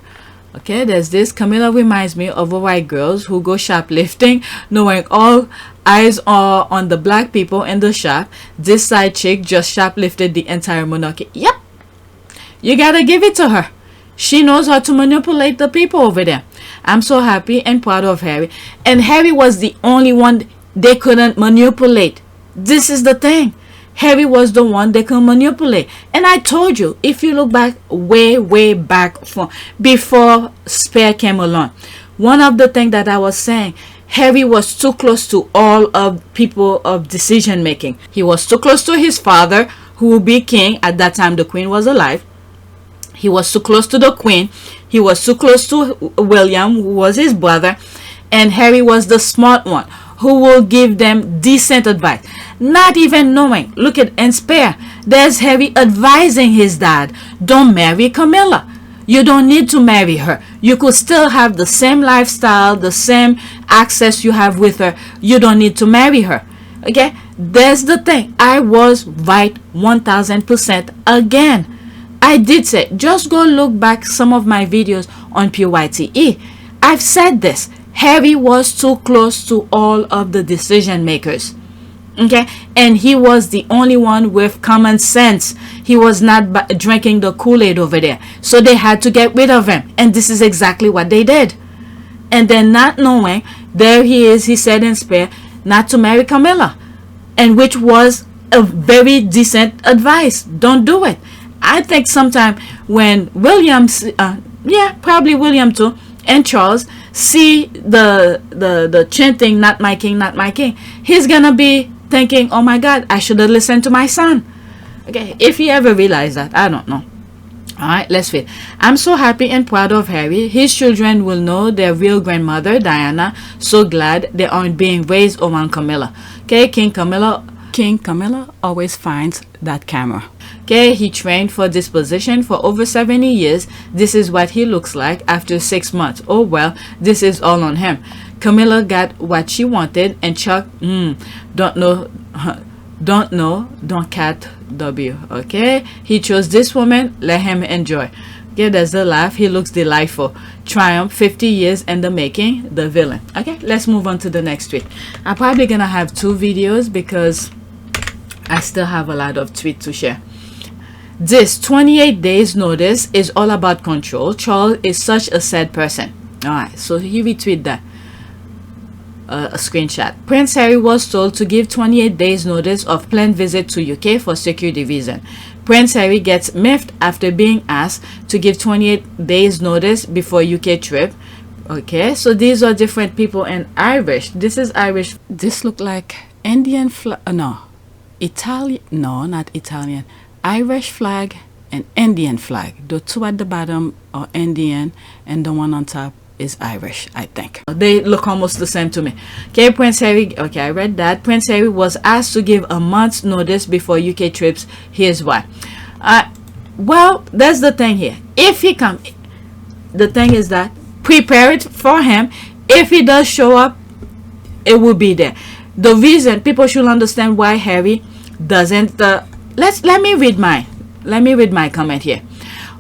Okay, there's this. Camilla reminds me of white girls who go shoplifting, knowing all eyes are on the black people in the shop. This side chick just shoplifted the entire monarchy. Yep, you gotta give it to her. She knows how to manipulate the people over there. I'm so happy and proud of Harry. And Harry was the only one they couldn't manipulate. This is the thing. Harry was the one they can manipulate. And I told you, if you look back way back from before Spare came along, one of the things that I was saying, Harry was too close to all of people of decision making. He was too close to his father, who would be king. At that time, the queen was alive. He was too close to the queen. He was too close to William, who was his brother. And Harry was the smart one, who will give them decent advice. Not even knowing. Look at and Spare. There's Harry advising his dad, don't marry Camilla. You don't need to marry her. You could still have the same lifestyle, the same access you have with her. You don't need to marry her. Okay? That's the thing. I was right 1000% again. I did say, just go look back some of my videos on PYTE. I've said this. Harry was too close to all of the decision makers. Okay, and he was the only one with common sense. He was not drinking the Kool-Aid over there, so they had to get rid of him, and this is exactly what they did. And then, not knowing, there he is, he said in Spare not to marry Camilla, and which was a very decent advice. Don't do it. I think sometime when Williams, probably William too, and Charles see the chanting, not my king, he's gonna be thinking, oh my God, I should have listened to my son. Okay, if he ever realized that, I don't know. All right, let's read. I'm so happy and proud of Harry. His children will know their real grandmother, Diana. So glad they aren't being raised around Camilla. Okay, King Camilla always finds that camera. Okay, he trained for this position for over 70 years. This is what he looks like after 6 months. Oh well, this is all on him. Camilla got what she wanted, and Chuck, don't cat W. Okay, he chose this woman. Let him enjoy. Okay, there's the laugh. He looks delightful. Triumph, 50 years in the making. The villain. Okay, let's move on to the next tweet. I'm probably gonna have 2 videos because I still have a lot of tweets to share. This 28 days notice is all about control. Charles is such a sad person. All right, so he retweeted that. A screenshot. Prince Harry was told to give 28 days notice of planned visit to UK for security reason. Prince Harry gets miffed after being asked to give 28 days notice before UK trip. Okay, so these are different people in Irish. This is Irish. This look like Indian flag. No, Italian. No, not Italian. Irish flag and Indian flag. The 2 at the bottom are Indian and the one on top is Irish, I think. They look almost the same to me. Okay, Prince Harry. Okay, I read that. Prince Harry was asked to give a month's notice before UK trips. Here's why. Well, that's the thing here. If he comes, the thing is that prepare it for him. If he does show up, it will be there. The reason people should understand why Harry doesn't. Let me read my comment here.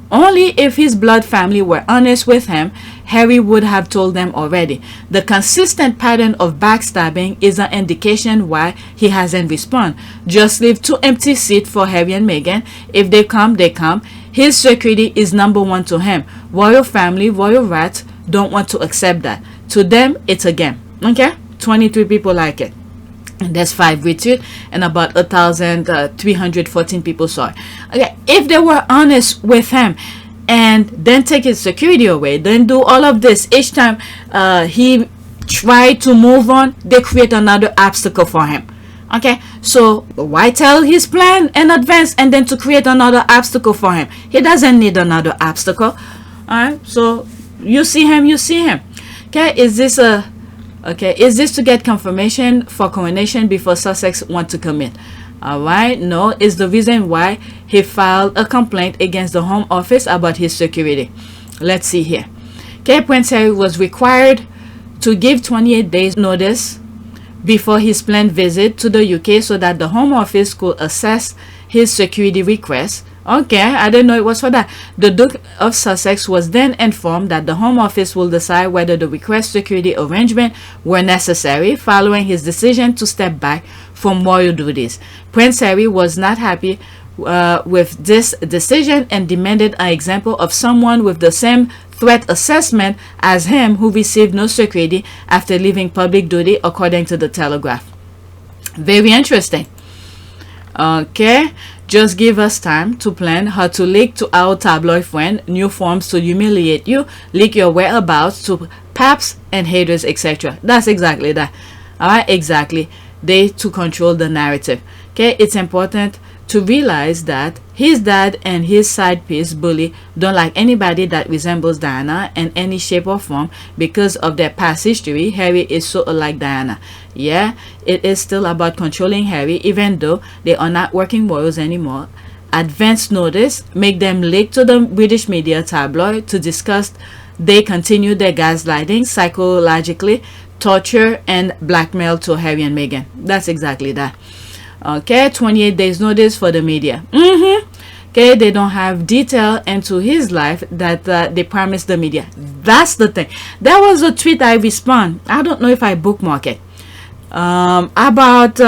Only if his blood family were honest with him, Harry would have told them already. The consistent pattern of backstabbing is an indication why he hasn't responded. Just leave 2 empty seats for Harry and Meghan. If they come, they come. His security is #1 to him. Royal family, royal rats don't want to accept that. To them, it's a game. Okay? 23 people like it. And there's 5 retweets and about 1,314 people saw it. Okay, if they were honest with him and then take his security away, then do all of this each time he tried to move on, they create another obstacle for him. Okay, so why tell his plan in advance and then to create another obstacle for him? He doesn't need another obstacle. All right, so you see him. Okay, is this to get confirmation for Coronation before Sussex want to commit? Alright, no, it's the reason why he filed a complaint against the Home Office about his security. Let's see here. Okay, Prince Harry was required to give 28 days notice before his planned visit to the UK so that the Home Office could assess his security request. Okay, I didn't know it was for that. The Duke of Sussex was then informed that the Home Office will decide whether the request security arrangement were necessary following his decision to step back from royal duties. Prince Harry was not happy with this decision and demanded an example of someone with the same threat assessment as him who received no security after leaving public duty, according to the Telegraph. Very interesting. Okay, just give us time to plan how to leak to our tabloid friend new forms to humiliate you, leak your whereabouts to paps and haters, etc. That's exactly that. Alright, exactly. They to control the narrative. Okay, it's important to realize that his dad and his side piece Bully don't like anybody that resembles Diana in any shape or form because of their past history. Harry is so unlike Diana. Yeah, it is still about controlling Harry, even though they are not working royals anymore. Advance notice make them leak to the British media tabloid to discuss. They continue their gaslighting, psychologically torture and blackmail to Harry and Meghan. That's exactly that. Okay, 28 days notice for the media. Okay, they don't have detail into his life that they promised the media. That's the thing. That was a tweet I respond. I don't know if I bookmark it. About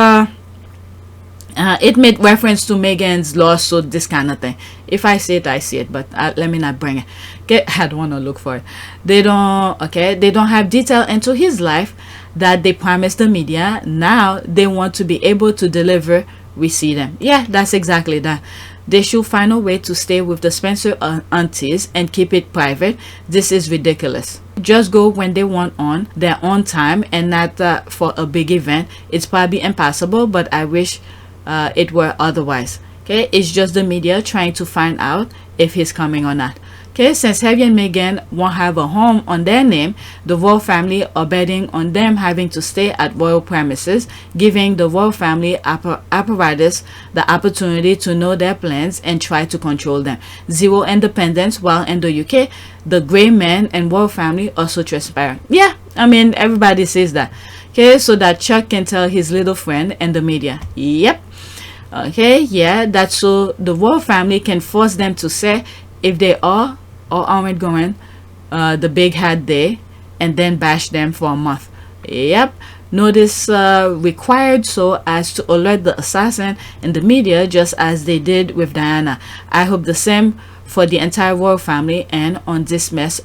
it made reference to Meghan's lawsuit, this kind of thing. If I see it, I see it, but let me not bring it. Okay, I don't want to look for it. They don't have detail into his life that they promised the media. Now they want to be able to deliver. We see them. Yeah, that's exactly that. They should find a way to stay with the Spencer aunties and keep it private. This is ridiculous. Just go when they want on their own time and not for a big event. It's probably impossible, but I wish it were otherwise. Okay, it's just the media trying to find out if he's coming or not. Okay, since Harry and Meghan won't have a home on their name, the royal family are betting on them having to stay at royal premises, giving the royal family apparatus the opportunity to know their plans and try to control them. Zero independence, while in the UK, the grey man and royal family are so transparent. Yeah, I mean, everybody says that. Okay, so that Chuck can tell his little friend and the media. Yep. Okay, yeah, that's so the royal family can force them to say if they are or aren't going the big hat day, and then bash them for a month. Yep, notice required so as to alert the assassin and the media, just as they did with Diana. I hope the same for the entire royal family and on this mess,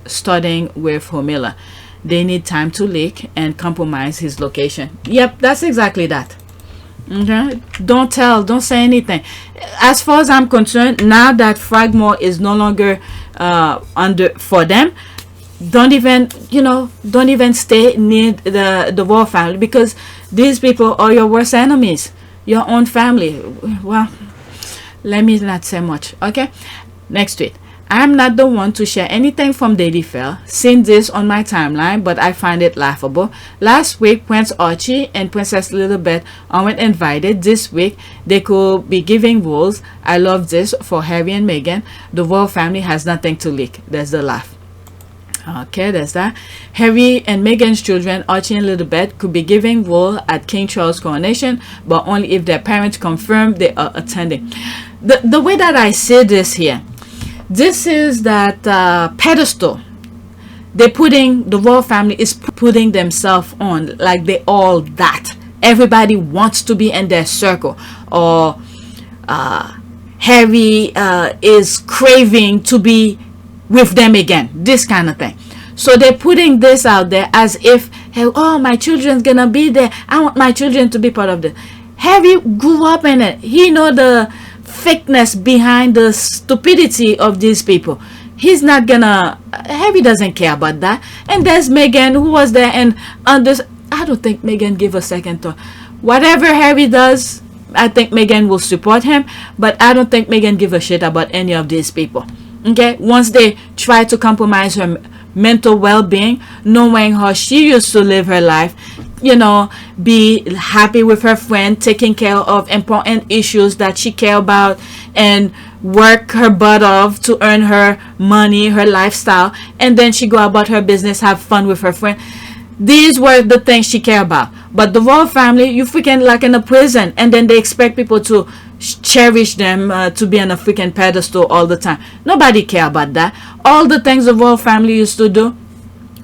starting with Camilla. They need time to leak and compromise his location. Yep, that's exactly that. Okay, don't say anything. As far as I'm concerned, now that Fragmore is no longer under for them, don't even stay near the royal family, because these people are your worst enemies, your own family. Well, let me not say much. Okay, next tweet. I'm not the one to share anything from Dailyfail, seen this on my timeline, but I find it laughable. Last week, Prince Archie and Princess Elizabeth aren't invited. This week, they could be giving rules. I love this for Harry and Meghan. The royal family has nothing to leak. There's the laugh. Okay, there's that. Harry and Meghan's children, Archie and Elizabeth, could be giving role at King Charles' coronation, but only if their parents confirm they are attending. The way that I say this here, this is that pedestal the royal family is putting themselves on, like they all that. Everybody wants to be in their circle, or Harry is craving to be with them again, this kind of thing. So they're putting this out there as if, hey, oh, my children's gonna be there, I want my children to be part of this. Harry grew up in it. He know the fakeness behind the stupidity of these people. He's not gonna, Harry doesn't care about that. And there's Meghan, who was there, and I don't think Meghan give a second thought. Whatever Harry does, I think Meghan will support him, but I don't think Meghan give a shit about any of these people. Okay, once they try to compromise her mental well-being, knowing how she used to live her life, be happy with her friend, taking care of important issues that she care about, and work her butt off to earn her money, her lifestyle, and then she go about her business, have fun with her friend. These were the things she care about. But the royal family, you freaking like in a prison, and then they expect people to cherish them, to be on a freaking pedestal all the time. Nobody care about that. All the things the royal family used to do,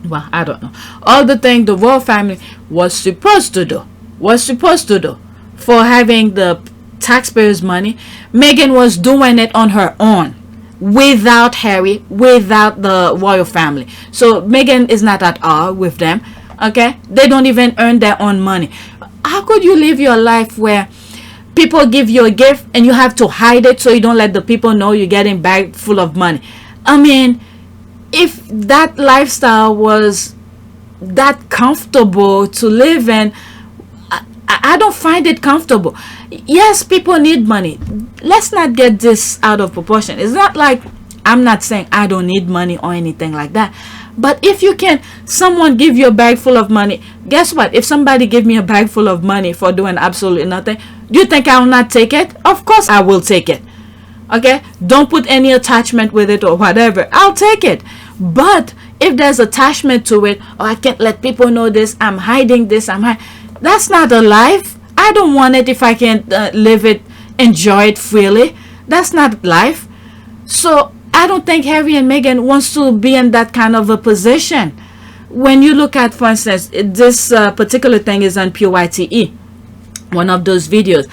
well, I don't know. All the things the royal family was supposed to do for having the taxpayers' money, Meghan was doing it on her own, without Harry, without the royal family. So Meghan is not at all with them. Okay, they don't even earn their own money. How could you live your life where people give you a gift and you have to hide it so you don't let the people know you're getting bag full of money. I mean, if that lifestyle was that comfortable to live in, I don't find it comfortable. Yes, people need money. Let's not get this out of proportion. It's not like I'm not saying I don't need money or anything like that. But if you can, someone give you a bag full of money. Guess what? If somebody give me a bag full of money for doing absolutely nothing, do you think I will not take it? Of course I will take it. Okay? Don't put any attachment with it or whatever. I'll take it. But if there's attachment to it, oh, I can't let people know this, I'm hiding this, that's not a life. I don't want it if I can't live it, enjoy it freely. That's not life. So I don't think Harry and Meghan wants to be in that kind of a position. When you look at, for instance, this particular thing is on PYTE, one of those videos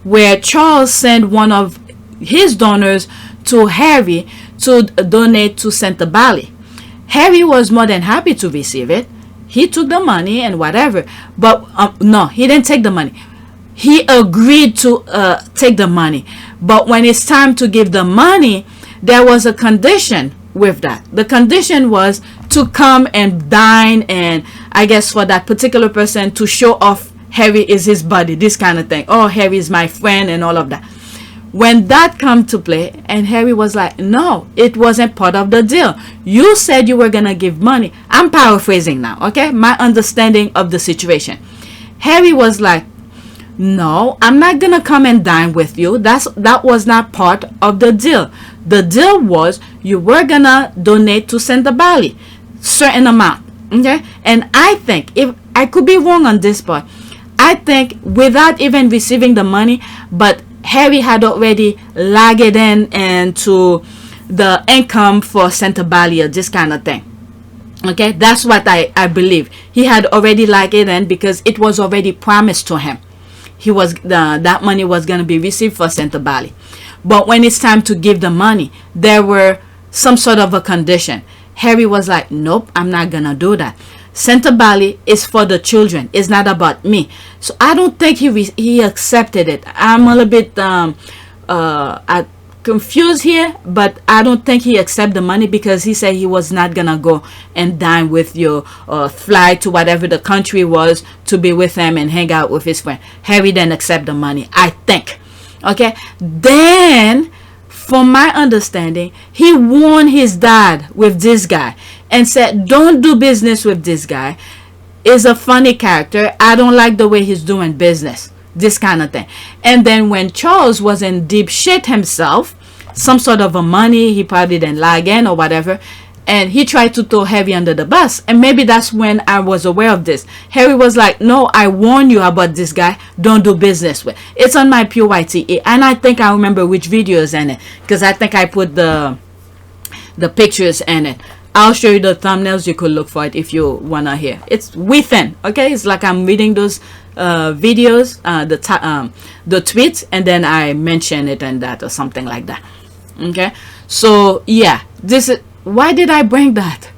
where Charles sent one of his donors to Harry to donate to Santa Bali. Harry was more than happy to receive it. He took the money and whatever, but no, he didn't take the money. He agreed to take the money, but when it's time to give the money, there was a condition with that. The condition was to come and dine, and I guess for that particular person to show off Harry is his buddy, this kind of thing. Oh, Harry is my friend and all of that. When that come to play, and Harry was like, no, it wasn't part of the deal. You said you were gonna give money. I'm paraphrasing now, okay? My understanding of the situation. Harry was like, no, I'm not gonna come and dine with you. That was not part of the deal. The deal was you were gonna donate to Santa Bali, certain amount, okay? And I think, if I could be wrong on this part, I think without even receiving the money, but Harry had already lagged in into the income for Santa Bali or this kind of thing. Okay, that's what I believe. He had already lagged in because it was already promised to him. He was that money was going to be received for Santa Bali. But when it's time to give the money, there were some sort of a condition. Harry was like, nope, I'm not going to do that. Santa Bali is for the children. It's not about me. So I don't think he accepted it. I'm a little bit confused here, but I don't think he accepted the money because he said he was not gonna go and dine with you or fly to whatever the country was to be with him and hang out with his friend. Harry didn't accept the money, I think. Okay, then from my understanding, he warned his dad with this guy and said, don't do business with this guy. Is a funny character. I don't like the way he's doing business. This kind of thing. And then when Charles was in deep shit himself, some sort of a money, he probably didn't lag in or whatever, and he tried to throw Harry under the bus. And maybe that's when I was aware of this. Harry was like, no, I warned you about this guy. Don't do business with. It's on my PYTE. And I think I remember which video is in it, because I think I put the pictures in it. I'll show you the thumbnails. You could look for it if you wanna hear. It's within, okay? It's like I'm reading those videos, the tweets, and then I mention it and that or something like that. Okay, so yeah, this is why did I bring that?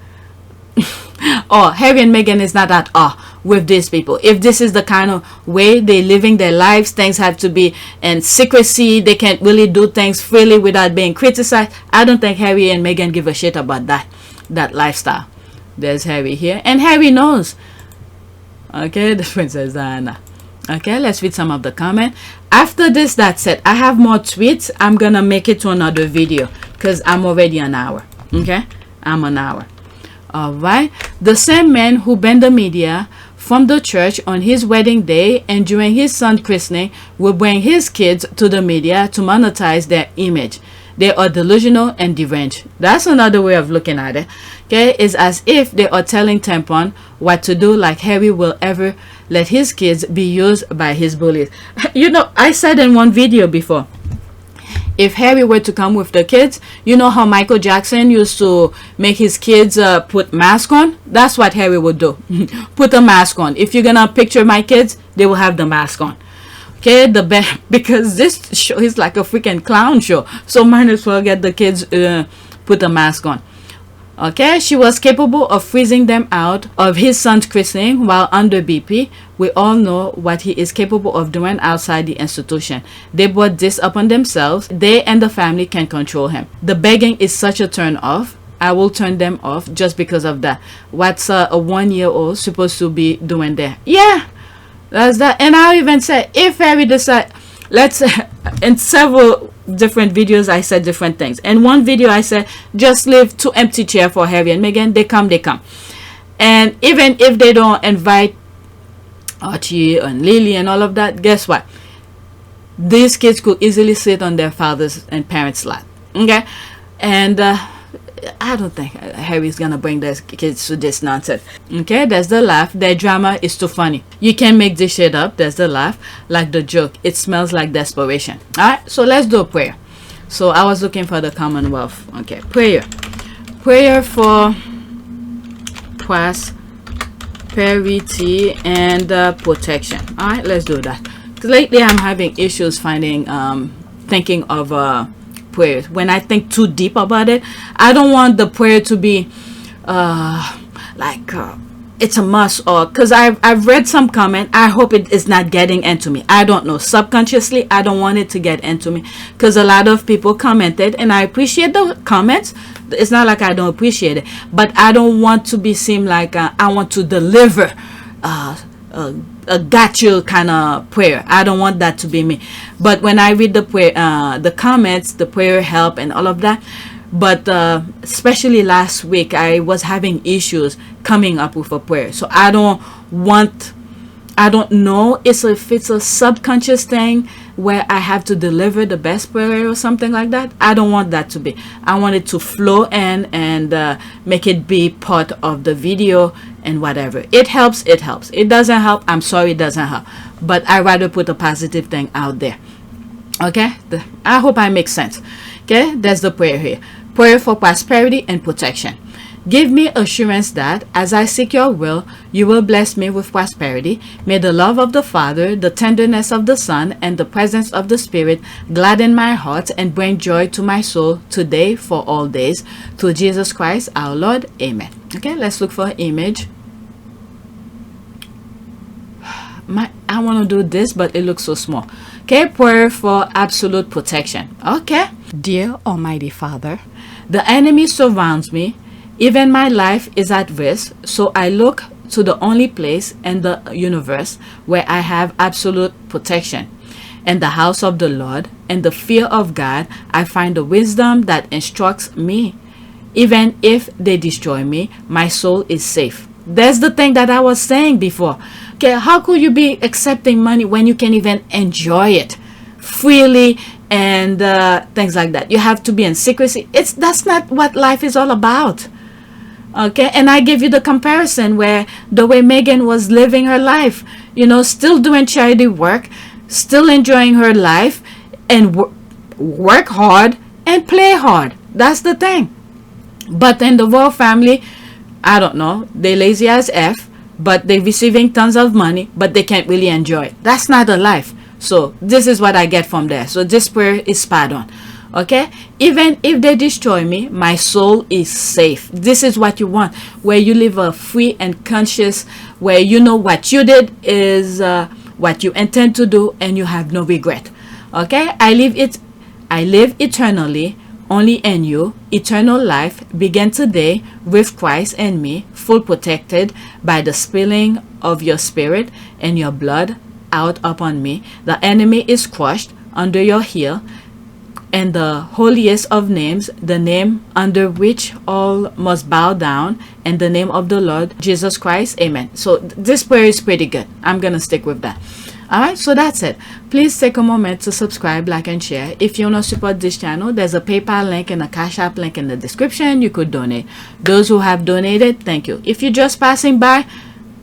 Oh, Harry and Meghan is not at all with these people. If this is the kind of way they're living their lives, things have to be in secrecy. They can't really do things freely without being criticized. I don't think Harry and Meghan give a shit about that lifestyle. There's Harry here, and Harry knows. Okay, the Princess Diana. Okay, let's read some of the comment. After this, that's it. I have more tweets. I'm gonna make it to another video because I'm already an hour. Okay, I'm an hour. All right. The same man who banned the media from the church on his wedding day and during his son's christening will bring his kids to the media to monetize their image. They are delusional and deranged. That's another way of looking at it. Okay, it's as if they are telling Tampon what to do, like Harry will ever let his kids be used by his bullies. You know, I said in one video before, if Harry were to come with the kids, you know how Michael Jackson used to make his kids put mask on? That's what Harry would do. Put a mask on. If you're gonna picture my kids, they will have the mask on. Okay, because this show is like a freaking clown show, so might as well get the kids put a mask on. Okay, she was capable of freezing them out of his son's christening while under BP. We all know what he is capable of doing outside the institution. They brought this upon themselves. They and the family can control him. The begging is such a turn off. I will turn them off just because of that. What's a 1-year-old supposed to be doing there? Yeah, that's that. And I even said, if Harry decide, let's in several different videos I said different things. In one video I said, just leave 2 empty chairs for Harry and Meghan. They come. And even if they don't invite Archie and Lily and all of that, guess what? These kids could easily sit on their fathers and parents' lap. Okay? And I don't think Harry's gonna bring those kids to this nonsense. Okay, there's the laugh. Their drama is too funny. You can make this shit up. There's the laugh. Like the joke, it smells like desperation. Alright, so let's do a prayer. So I was looking for the Commonwealth. Okay, prayer for prosperity and protection. Alright, let's do that. Lately I'm having issues finding thinking of prayers. When I think too deep about it, I don't want the prayer to be it's a must, or because I've read some comment. I hope it is not getting into me. I don't know, subconsciously I don't want it to get into me, because a lot of people commented and I appreciate the comments. It's not like I don't appreciate it, but I don't want to be seem like I want to deliver a gotcha kind of prayer. I don't want that to be me. But when I read the prayer, the comments, the prayer help and all of that, but especially last week I was having issues coming up with a prayer. So I don't know if it's a subconscious thing where I have to deliver the best prayer or something like that. I don't want that to be. I want it to flow in and make it be part of the video and whatever. It helps. It doesn't help, I'm sorry, it doesn't help. But I rather put a positive thing out there. Okay, I hope I make sense. Okay, that's the prayer here. Prayer for prosperity and protection. Give me assurance that, as I seek your will, you will bless me with prosperity. May the love of the Father, the tenderness of the Son, and the presence of the Spirit gladden my heart and bring joy to my soul today for all days. Through Jesus Christ our Lord. Amen. Okay, let's look for an image. I want to do this, but it looks so small. Okay, prayer for absolute protection. Okay. Dear Almighty Father, the enemy surrounds me. Even my life is at risk, so I look to the only place in the universe where I have absolute protection. In the house of the Lord, in the fear of God, I find the wisdom that instructs me. Even if they destroy me, my soul is safe. That's the thing that I was saying before. Okay, how could you be accepting money when you can even enjoy it freely and things like that? You have to be in secrecy. That's not what life is all about. Okay, and I give you the comparison where the way Meghan was living her life, you know, still doing charity work, still enjoying her life, and work hard and play hard. That's the thing. But in the royal family, I don't know, they lazy as F, but they're receiving tons of money, but they can't really enjoy it. That's not a life. So this is what I get from there. So this prayer is spot on. Okay, even if they destroy me, my soul is safe. This is what you want, where you live a free and conscious, where you know what you did is what you intend to do and you have no regret. Okay, I live eternally only in you. Eternal life began today with Christ and me, full protected by the spilling of your spirit and your blood out upon me. The enemy is crushed under your heel, and the holiest of names, the name under which all must bow down, and the name of the Lord Jesus Christ. Amen. So this prayer is pretty good. I'm gonna stick with that. Alright, so that's it. Please take a moment to subscribe, like, and share. If you want to support this channel, there's a PayPal link and a Cash App link in the description. You could donate. Those who have donated, thank you. If you're just passing by,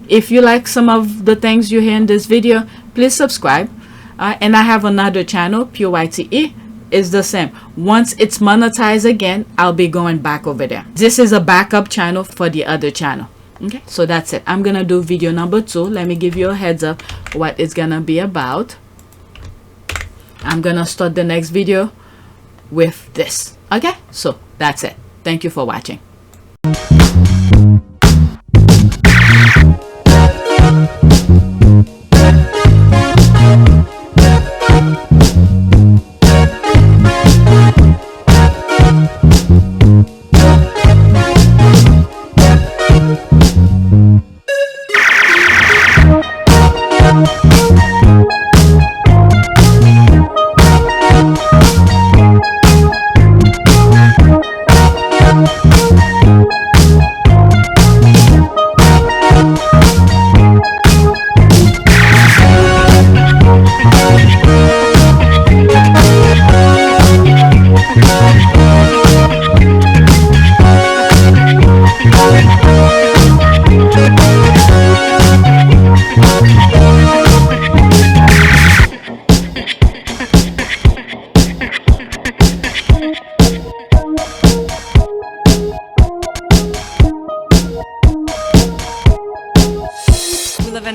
if you like some of the things you hear in this video, please subscribe. And I have another channel, Pure YTE. Is the same. Once it's monetized again, I'll be going back over there. This is a backup channel for the other channel. Okay, so that's it. I'm gonna do video number 2. Let me give you a heads up what it's gonna be about. I'm gonna start the next video with this. Okay, so that's it. Thank you for watching.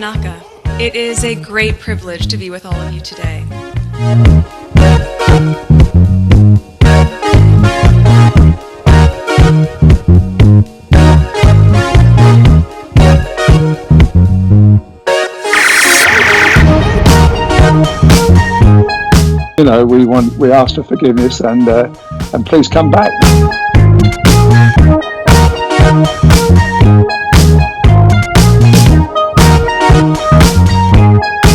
Kanaka. It is a great privilege to be with all of you today. You know, we ask for forgiveness and please come back.